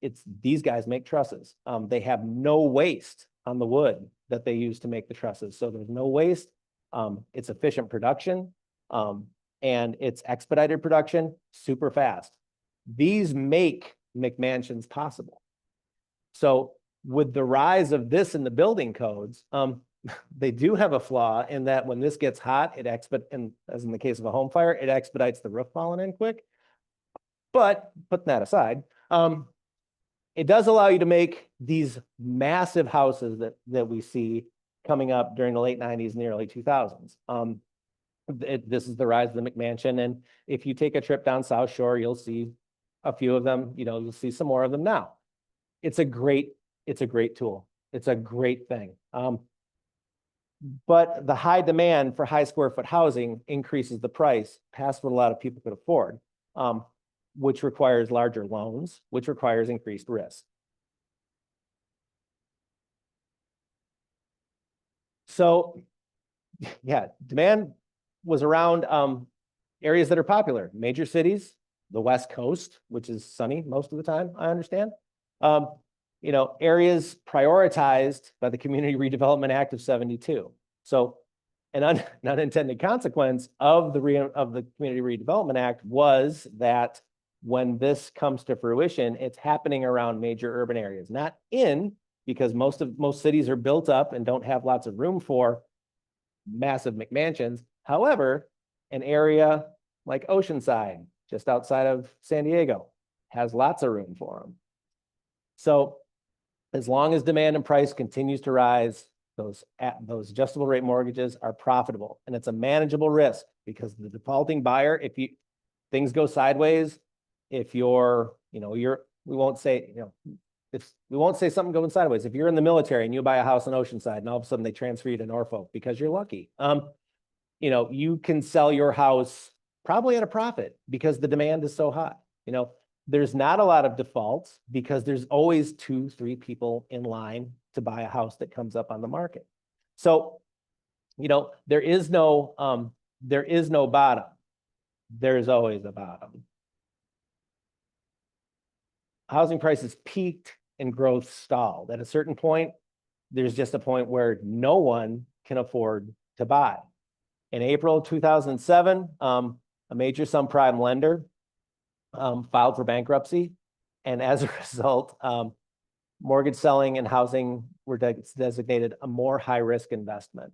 It's these guys make trusses. They have no waste on the wood that they use to make the trusses. So there's no waste. It's efficient production. And it's expedited production, super fast. These make McMansions possible. So with the rise of this in the building codes, they do have a flaw in that when this gets hot, and as in the case of a home fire, it expedites the roof falling in quick. But putting that aside, it does allow you to make these massive houses that we see coming up during the late 90s and the early 2000s. This is the rise of the McMansion. And if you take a trip down South Shore, you'll see a few of them, you'll see some more of them now. It's a great tool. It's a great thing. But the high demand for high square foot housing increases the price past what a lot of people could afford, which requires larger loans, which requires increased risk. So yeah, demand was around areas that are popular, major cities, the West Coast, which is sunny most of the time, I understand. Areas prioritized by the Community Redevelopment Act of '72. So an unintended consequence of the Community Redevelopment Act was that when this comes to fruition, it's happening around major urban areas, not because most cities are built up and don't have lots of room for massive McMansions. However, an area like Oceanside, just outside of San Diego, has lots of room for them. So as long as demand and price continues to rise, those adjustable rate mortgages are profitable, and it's a manageable risk because the defaulting buyer, if things go sideways, if we won't say something going sideways. If you're in the military and you buy a house in Oceanside and all of a sudden they transfer you to Norfolk because you're lucky, you can sell your house probably at a profit because the demand is so high. There's not a lot of defaults because there's always 2-3 people in line to buy a house that comes up on the market. So, there is no bottom. There's always a bottom. Housing prices peaked and growth stalled. At a certain point, there's just a point where no one can afford to buy. In April 2007, a major subprime lender filed for bankruptcy. And as a result, mortgage selling and housing were designated a more high-risk investment.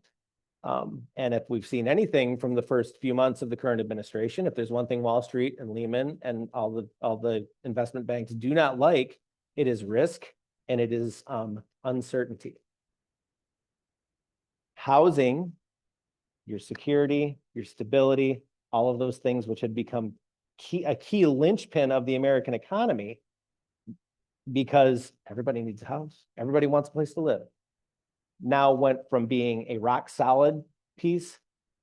And if we've seen anything from the first few months of the current administration, if there's one thing Wall Street and Lehman and all the investment banks do not like, it is risk and it is uncertainty. Housing, your security, your stability, all of those things which had become a key linchpin of the American economy, because everybody needs a house, everybody wants a place to live, now went from being a rock solid piece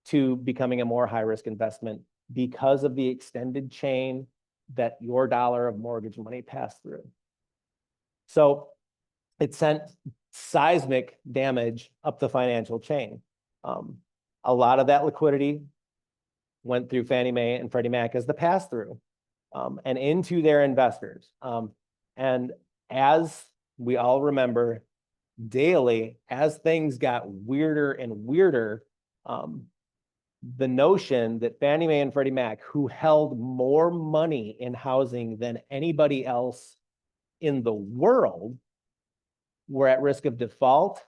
to becoming a more high risk investment because of the extended chain that your dollar of mortgage money passed through. So it sent seismic damage up the financial chain. A lot of that liquidity went through Fannie Mae and Freddie Mac as the pass-through, and into their investors. And as we all remember, daily, as things got weirder and weirder, the notion that Fannie Mae and Freddie Mac, who held more money in housing than anybody else in the world, were at risk of default,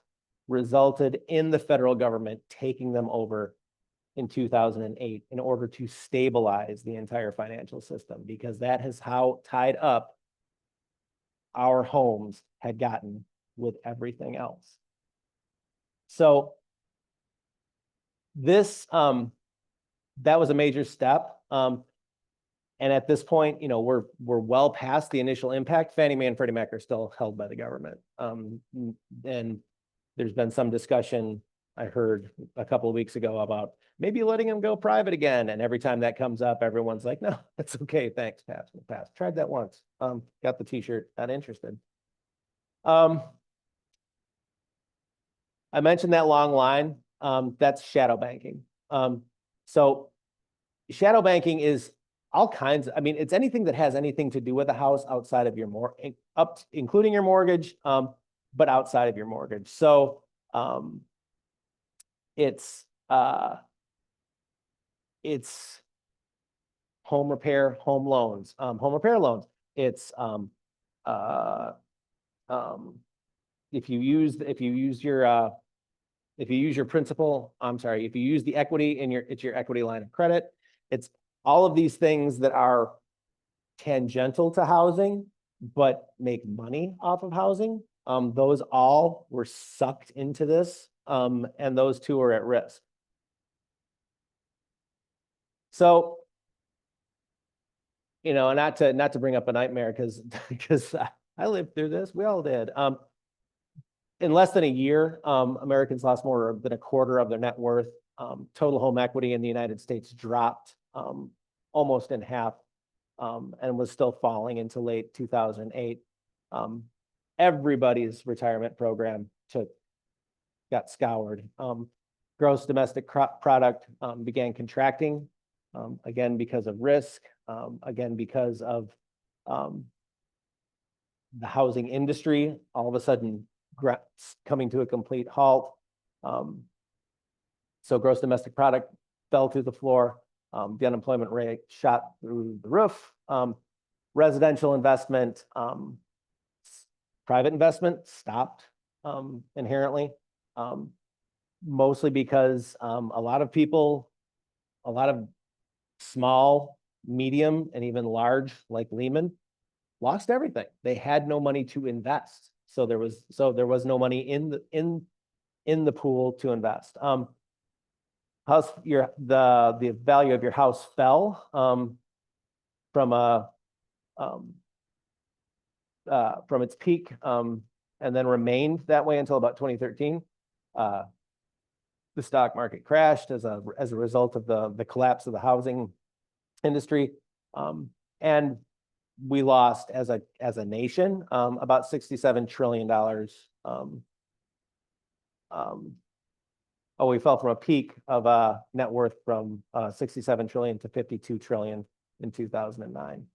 resulted in the federal government taking them over in 2008 in order to stabilize the entire financial system, because that is how tied up our homes had gotten with everything else. So this, that was a major step. And at this point, you know, we're well past the initial impact. Fannie Mae and Freddie Mac are still held by the government. And there's been some discussion I heard a couple of weeks ago about maybe letting them go private again. And every time that comes up, everyone's like, no, that's okay. Thanks, pass. Tried that once. Got the t-shirt, not interested. I mentioned that long line. That's shadow banking. So shadow banking is all kinds. I mean, it's anything that has anything to do with the house outside of your including your mortgage, but outside of your mortgage. So it's home repair, home loans, home repair loans. It's if you use your principal, I'm sorry, if you use the equity in it's your equity line of credit. It's all of these things that are tangential to housing, but make money off of housing. Those all were sucked into this, and those two are at risk. So, you know, not to bring up a nightmare, because I lived through this. We all did. In less than a year, Americans lost more than a quarter of their net worth. Total home equity in the United States dropped almost in half, and was still falling into late 2008. Everybody's retirement program got scoured. Gross domestic product began contracting, again because of risk, again because of the housing industry all of a sudden coming to a complete halt. So gross domestic product fell through the floor. The unemployment rate shot through the roof. Residential investment, private investment stopped inherently, mostly because a lot of small, medium, and even large, like Lehman, lost everything. They had no money to invest. So there was no money in the pool to invest. The value of your house fell from its peak, and then remained that way until about 2013. The stock market crashed as a result of the collapse of the housing industry, and we lost as a nation about $67 trillion. We fell from a peak of net worth from 67 trillion to 52 trillion in 2009.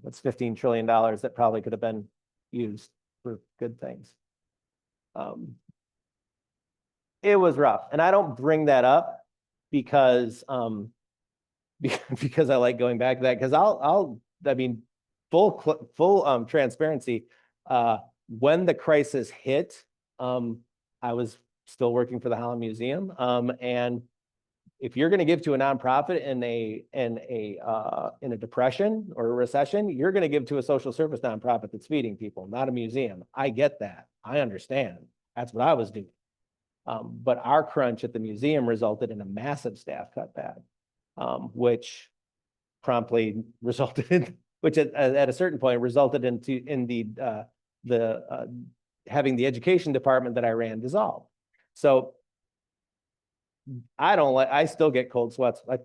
That's $15 trillion that probably could have been used for good things. It was rough, and I don't bring that up because I like going back to that, because I mean, full transparency. When the crisis hit, I was still working for the Holland Museum, and if you're going to give to a nonprofit in a depression or a recession, you're going to give to a social service nonprofit that's feeding people, not a museum. I get that. I understand. That's what I was doing. But our crunch at the museum resulted in a massive staff cutback, which promptly resulted in, which at a certain point resulted in having the education department that I ran dissolved. So I still get cold sweats. I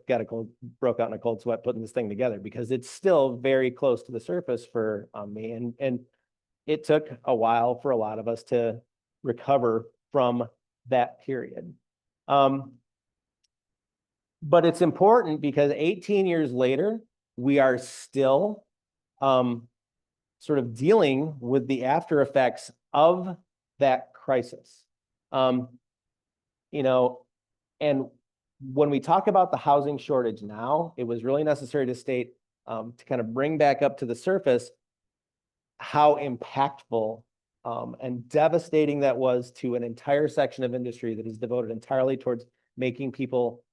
broke out in a cold sweat putting this thing together, because it's still very close to the surface for me. And it took a while for a lot of us to recover from that period. But it's important because 18 years later, we are still sort of dealing with the after effects of that crisis. You know, and when we talk about the housing shortage now, it was really necessary to state, to kind of bring back up to the surface how impactful and devastating that was to an entire section of industry that is devoted entirely towards making people,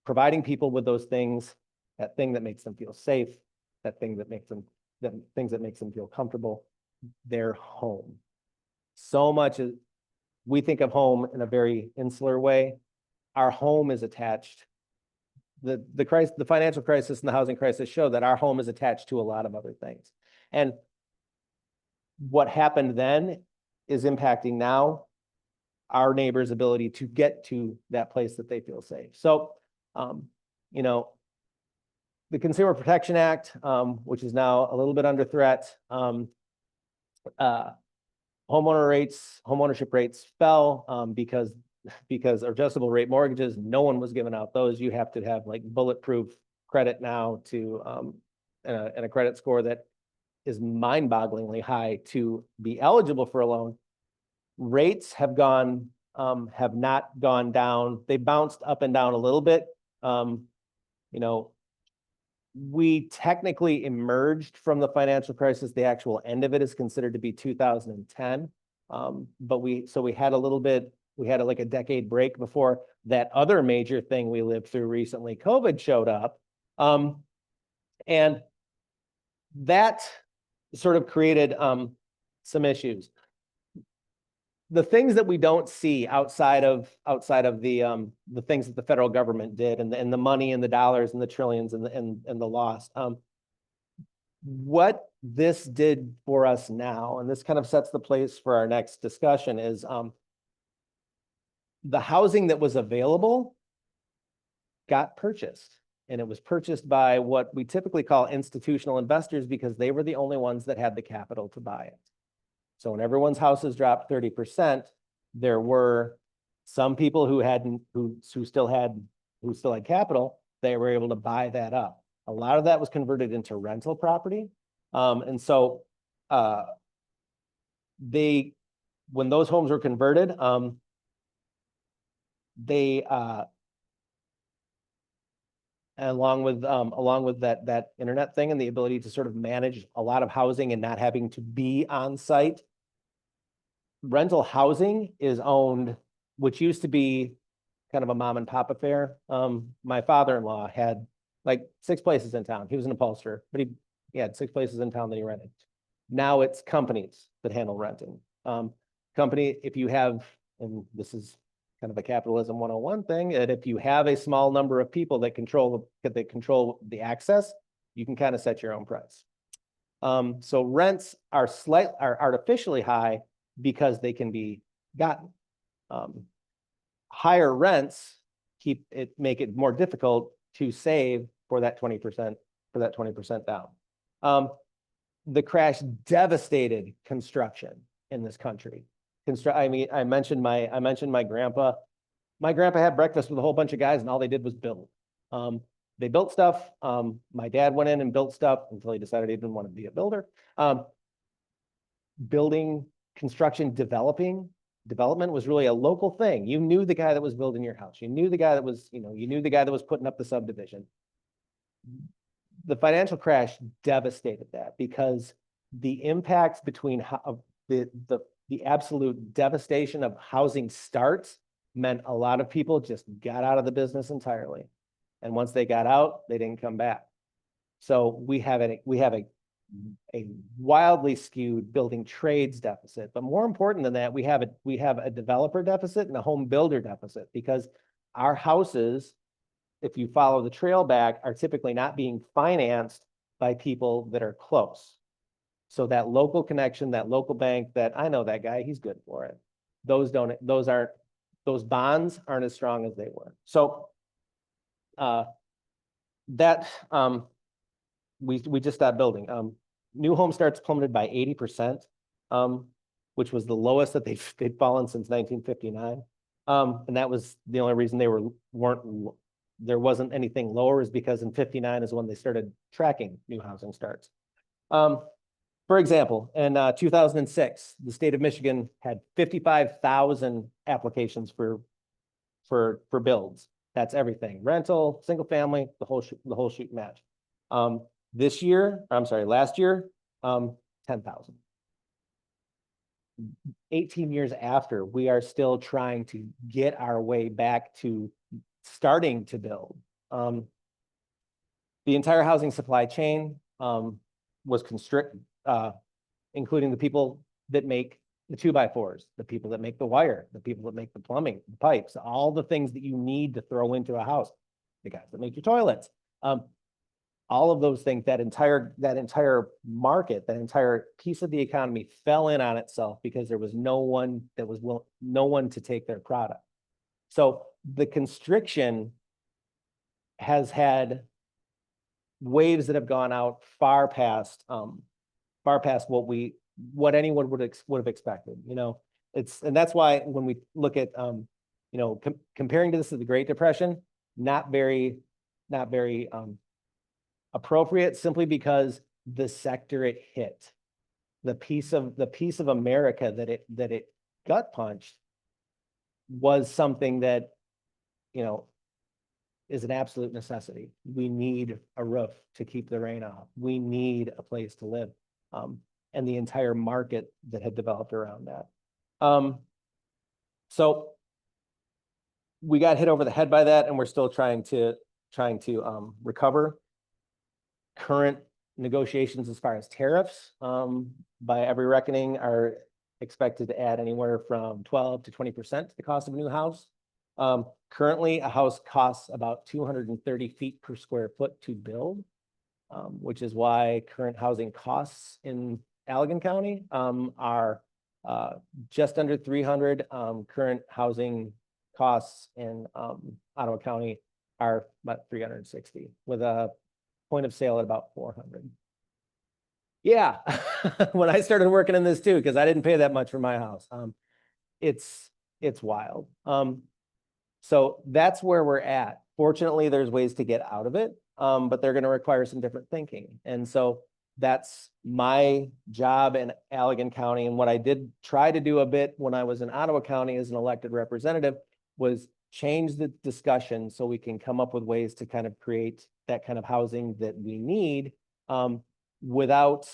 providing people with those things, that thing that makes them feel safe, that thing that makes them, things that makes them feel comfortable, their home. So much as we think of home in a very insular way, our home is attached. The crisis, the financial crisis and the housing crisis show that our home is attached to a lot of other things. And what happened then is impacting now our neighbors' ability to get to that place that they feel safe. So, you know, the Consumer Protection Act, which is now a little bit under threat, homeownership rates fell because adjustable rate mortgages, no one was giving out those. You have to have like bulletproof credit now to and a credit score that is mind-bogglingly high to be eligible for a loan. Rates have not gone down. They bounced up and down a little bit. You know, we technically emerged from the financial crisis. The actual end of it is considered to be 2010. But we had a little bit, we had like a decade break before that other major thing we lived through recently, COVID, showed up. And that sort of created some issues. The things that we don't see outside of the things that the federal government did, and the money and the dollars and the trillions and the loss. What this did for us now, and this kind of sets the place for our next discussion, is the housing that was available got purchased. And it was purchased by what we typically call institutional investors because they were the only ones that had the capital to buy it. So when everyone's houses dropped 30%, there were some people who still had capital. They were able to buy that up. A lot of that was converted into rental property. And so when those homes were converted, along with that internet thing and the ability to sort of manage a lot of housing and not having to be on site, rental housing is owned, which used to be kind of a mom and pop affair. My father-in-law had like 6 places in town. He was an upholsterer, but he had 6 places in town that he rented. Now it's companies that handle renting. If you have, and this is kind of a capitalism 101 thing, and if you have a small number of people that control the access, you can kind of set your own price. So rents are artificially high because they can be gotten. Higher rents make it more difficult to save for that 20% down. The crash devastated construction in this country. I mentioned my grandpa. My grandpa had breakfast with a whole bunch of guys, and all they did was build. They built stuff. My dad went in and built stuff until he decided he didn't want to be a builder. Building, construction, development was really a local thing. You knew the guy that was building your house. You knew the guy that was, you knew the guy that was putting up the subdivision. The financial crash devastated that because the impacts between the absolute devastation of housing starts meant a lot of people just got out of the business entirely. And once they got out, they didn't come back. So we have a wildly skewed building trades deficit. But more important than that, we have a developer deficit and a home builder deficit because our houses, if you follow the trail back, are typically not being financed by people that are close. So that local connection, that local bank, that I know that guy, he's good for it. Those bonds aren't as strong as they were. So we just stopped building. New home starts plummeted by 80%, which was the lowest that they'd fallen since 1959. And that was the only reason they weren't there wasn't anything lower is because in 59 is when they started tracking new housing starts. For example, in 2006, the state of Michigan had 55,000 applications for builds. That's everything: rental, single family, the whole shoot match. Last year, 10,000. 18 years after, we are still trying to get our way back to starting to build. The entire housing supply chain was constricted, including the people that make the 2x4s, the people that make the wire, the people that make the plumbing, the pipes, all the things that you need to throw into a house, the guys that make your toilets. All of those things, that entire market, that entire piece of the economy fell in on itself because there was no one to take their product. So the constriction has had waves that have gone out far past what anyone would have expected. And that's why when we look at comparing to this to the Great Depression, not very appropriate, simply because the sector it hit, the piece of America that it gut punched, was something that is an absolute necessity. We need a roof to keep the rain off. We need a place to live, and the entire market that had developed around that. So we got hit over the head by that, and we're still trying to recover. Current negotiations as far as tariffs, by every reckoning, are expected to add anywhere from 12 to 20% to the cost of a new house. Currently, a house costs about 230 feet per square foot to build, which is why current housing costs in Allegan County are just under 300. Current housing costs in Ottawa County are about 360, with a point of sale at about 400. Yeah, when I started working in this too, because I didn't pay that much for my house. It's wild. So that's where we're at. Fortunately, there's ways to get out of it, but they're going to require some different thinking. And so that's my job in Allegan County. And what I did try to do a bit when I was in Ottawa County as an elected representative was change the discussion so we can come up with ways to kind of create that kind of housing that we need, without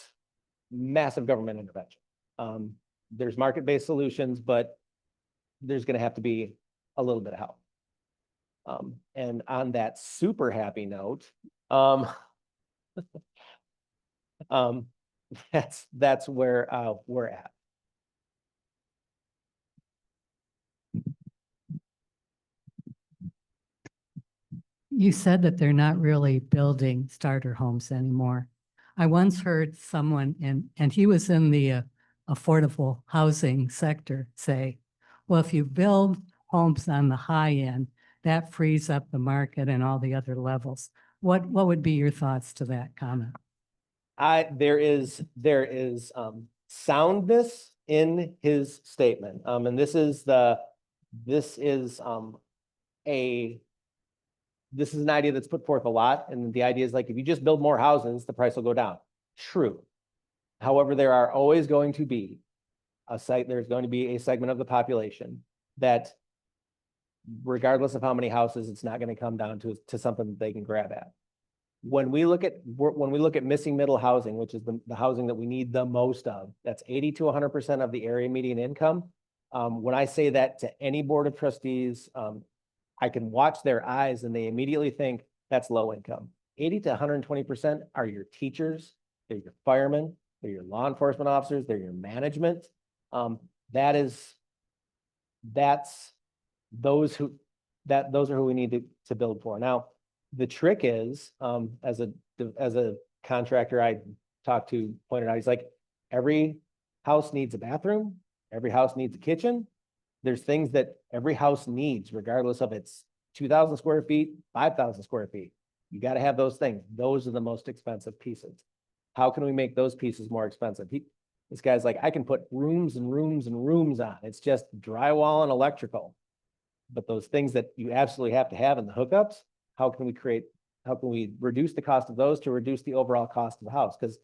massive government intervention. There's market-based solutions, but there's going to have to be a little bit of help. And on that super happy note, that's where we're at. You said that they're not really building starter homes anymore. I once heard someone, and he was in the affordable housing sector, say, well, if you build homes on the high end, that frees up the market and all the other levels. What would be your thoughts to that comment? There is soundness in his statement. And this is an idea that's put forth a lot. And the idea is, like, if you just build more houses, the price will go down. True. However, there are always going to be there's going to be a segment of the population that, regardless of how many houses, it's not going to come down to something that they can grab at. When we look at missing middle housing, which is the housing that we need the most of, that's 80 to 100% of the area median income. When I say that to any board of trustees, I can watch their eyes and they immediately think that's low income. 80 to 120% are your teachers, they're your firemen, they're your law enforcement officers, they're your management. Those are who we need to build for. Now, the trick is, as a contractor I talked to pointed out, he's like, every house needs a bathroom, every house needs a kitchen. There's things that every house needs, regardless of it's 2,000 square feet, 5,000 square feet. You got to have those things. Those are the most expensive pieces. How can we make those pieces more expensive? This guy's like, I can put rooms and rooms and rooms on. It's just drywall and electrical. But those things that you absolutely have to have in the hookups, how can we reduce the cost of those to reduce the overall cost of the house? Because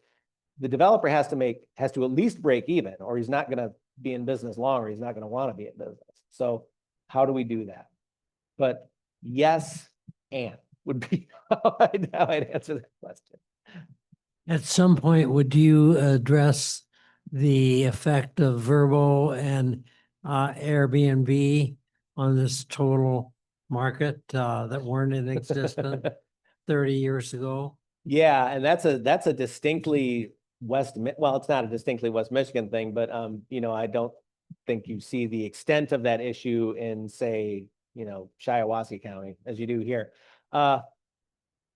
the developer has to at least break even, or he's not going to be in business long, or he's not going to want to be in business. So how do we do that? But yes, and would be how I'd answer that question. At some point, would you address the effect of Verbo and Airbnb on this total market that weren't in existence 30 years ago? Yeah, and that's a distinctly well, it's not a distinctly West Michigan thing, but you know, I don't think you see the extent of that issue in, say, you know, Shiawassee County as you do here.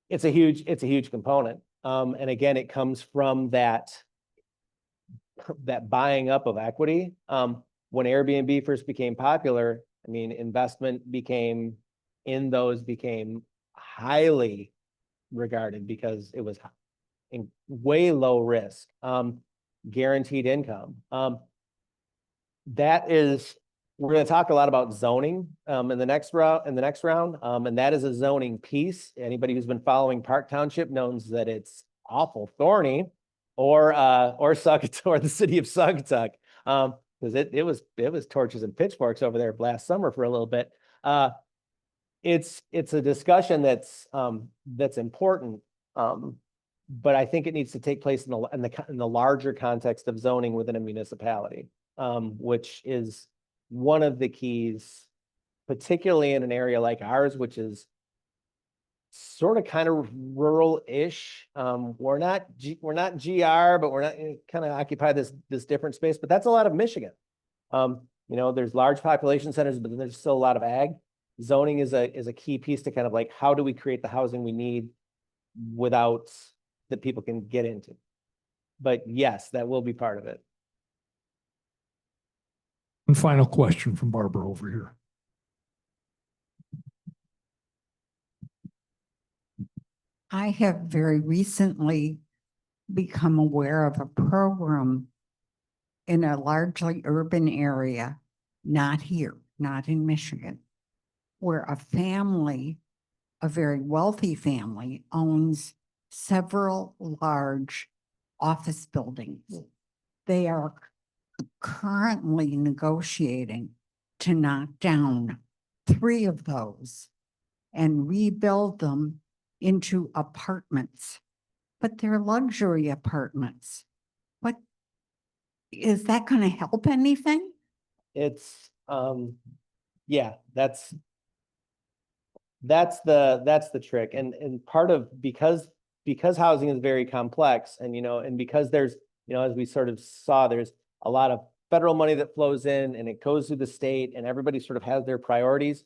It's a huge component. And again, it comes from that buying up of equity. When Airbnb first became popular, I mean, investment became highly regarded because it was in way low risk, guaranteed income. We're going to talk a lot about zoning in the next round, and that is a zoning piece. Anybody who's been following Park Township knows that it's awful thorny, or Saugatuck, or the city of Saugatuck, because it was torches and pitchforks over there last summer for a little bit. It's a discussion that's important, but I think it needs to take place in the larger context of zoning within a municipality, which is one of the keys, particularly in an area like ours, which is sort of kind of rural-ish. We're not GR, but we're not kind of occupy this different space. But that's a lot of Michigan. You know, there's large population centers, but then there's still a lot of ag. Zoning is a key piece to kind of like, how do we create the housing we need without that people can get into? But yes, that will be part of it. And final question from Barbara over here. I have very recently become aware of a program in a largely urban area, not here, not in Michigan, where a family, a very wealthy family, owns several large office buildings. They are currently negotiating to knock down 3 of those and rebuild them into apartments, but they're luxury apartments. What is that going to help anything? It's yeah, that's the trick. And part of because housing is very complex, and you know, and because there's, you know, as we sort of saw, there's a lot of federal money that flows in and it goes through the state, and everybody sort of has their priorities.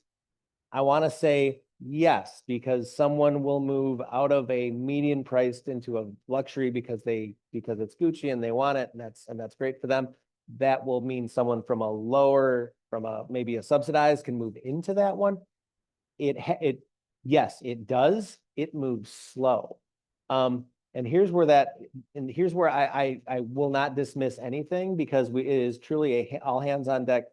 I want to say yes, because someone will move out of a median priced into a luxury because it's Gucci and they want it, and that's great for them. That will mean someone from maybe a subsidized can move into that one. Yes, it does. It moves slow. And here's where I will not dismiss anything, because it is truly a all hands on deck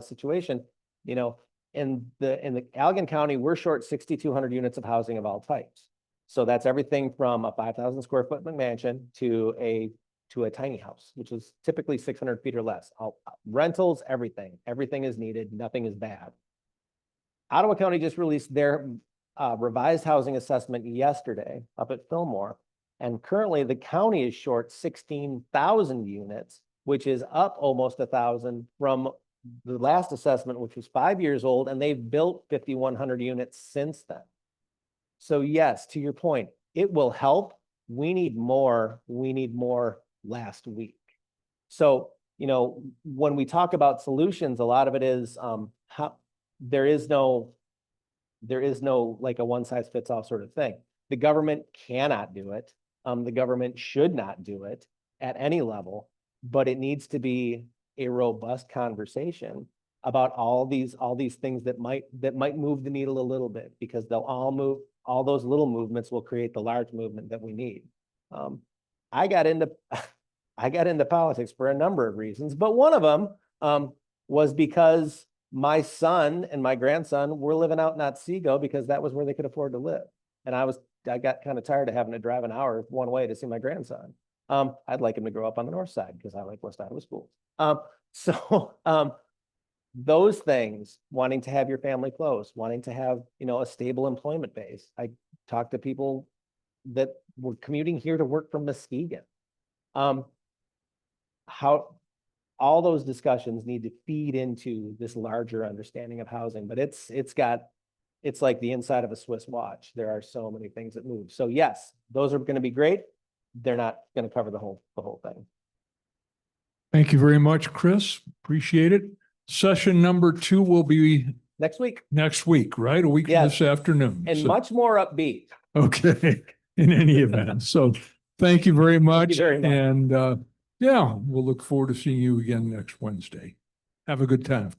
situation. You know, in the Allegan County, we're short 6,200 units of housing of all types. So that's everything from a 5,000 square foot McMansion to a tiny house, which is typically 600 feet or less. Rentals, everything is needed. Nothing is bad. Ottawa County just released their revised housing assessment yesterday up at Fillmore. And currently the county is short 16,000 units, which is up almost 1,000 from the last assessment, which was 5 years old, and they've built 5,100 units since then. So yes, to your point, it will help. We need more last week. So, you know, when we talk about solutions, a lot of it is how there is no like a one size fits all sort of thing. The government cannot do it. The government should not do it at any level, but it needs to be a robust conversation about all these things that might move the needle a little bit, because they'll all move. All those little movements will create the large movement that we need. I got into politics for a number of reasons, but one of them was because my son and my grandson were living out in Otsego because that was where they could afford to live. And I got kind of tired of having to drive an hour one way to see my grandson. I'd like him to grow up on the north side because I like West Iowa schools. Those things, wanting to have your family close, wanting to have, a stable employment base. I talked to people that were commuting here to work from Muskegon. How all those discussions need to feed into this larger understanding of housing, but it's like the inside of a Swiss watch. There are so many things that move. So yes, those are going to be great. They're not going to cover the whole thing. Thank you very much, Chris. Appreciate it. Session number 2 will be Next week. next week, right? A week from Yes. this afternoon. And So- much more upbeat. Okay, in any event. So thank you very much. very much. And yeah, we'll look forward to seeing you again next Wednesday. Have a good time.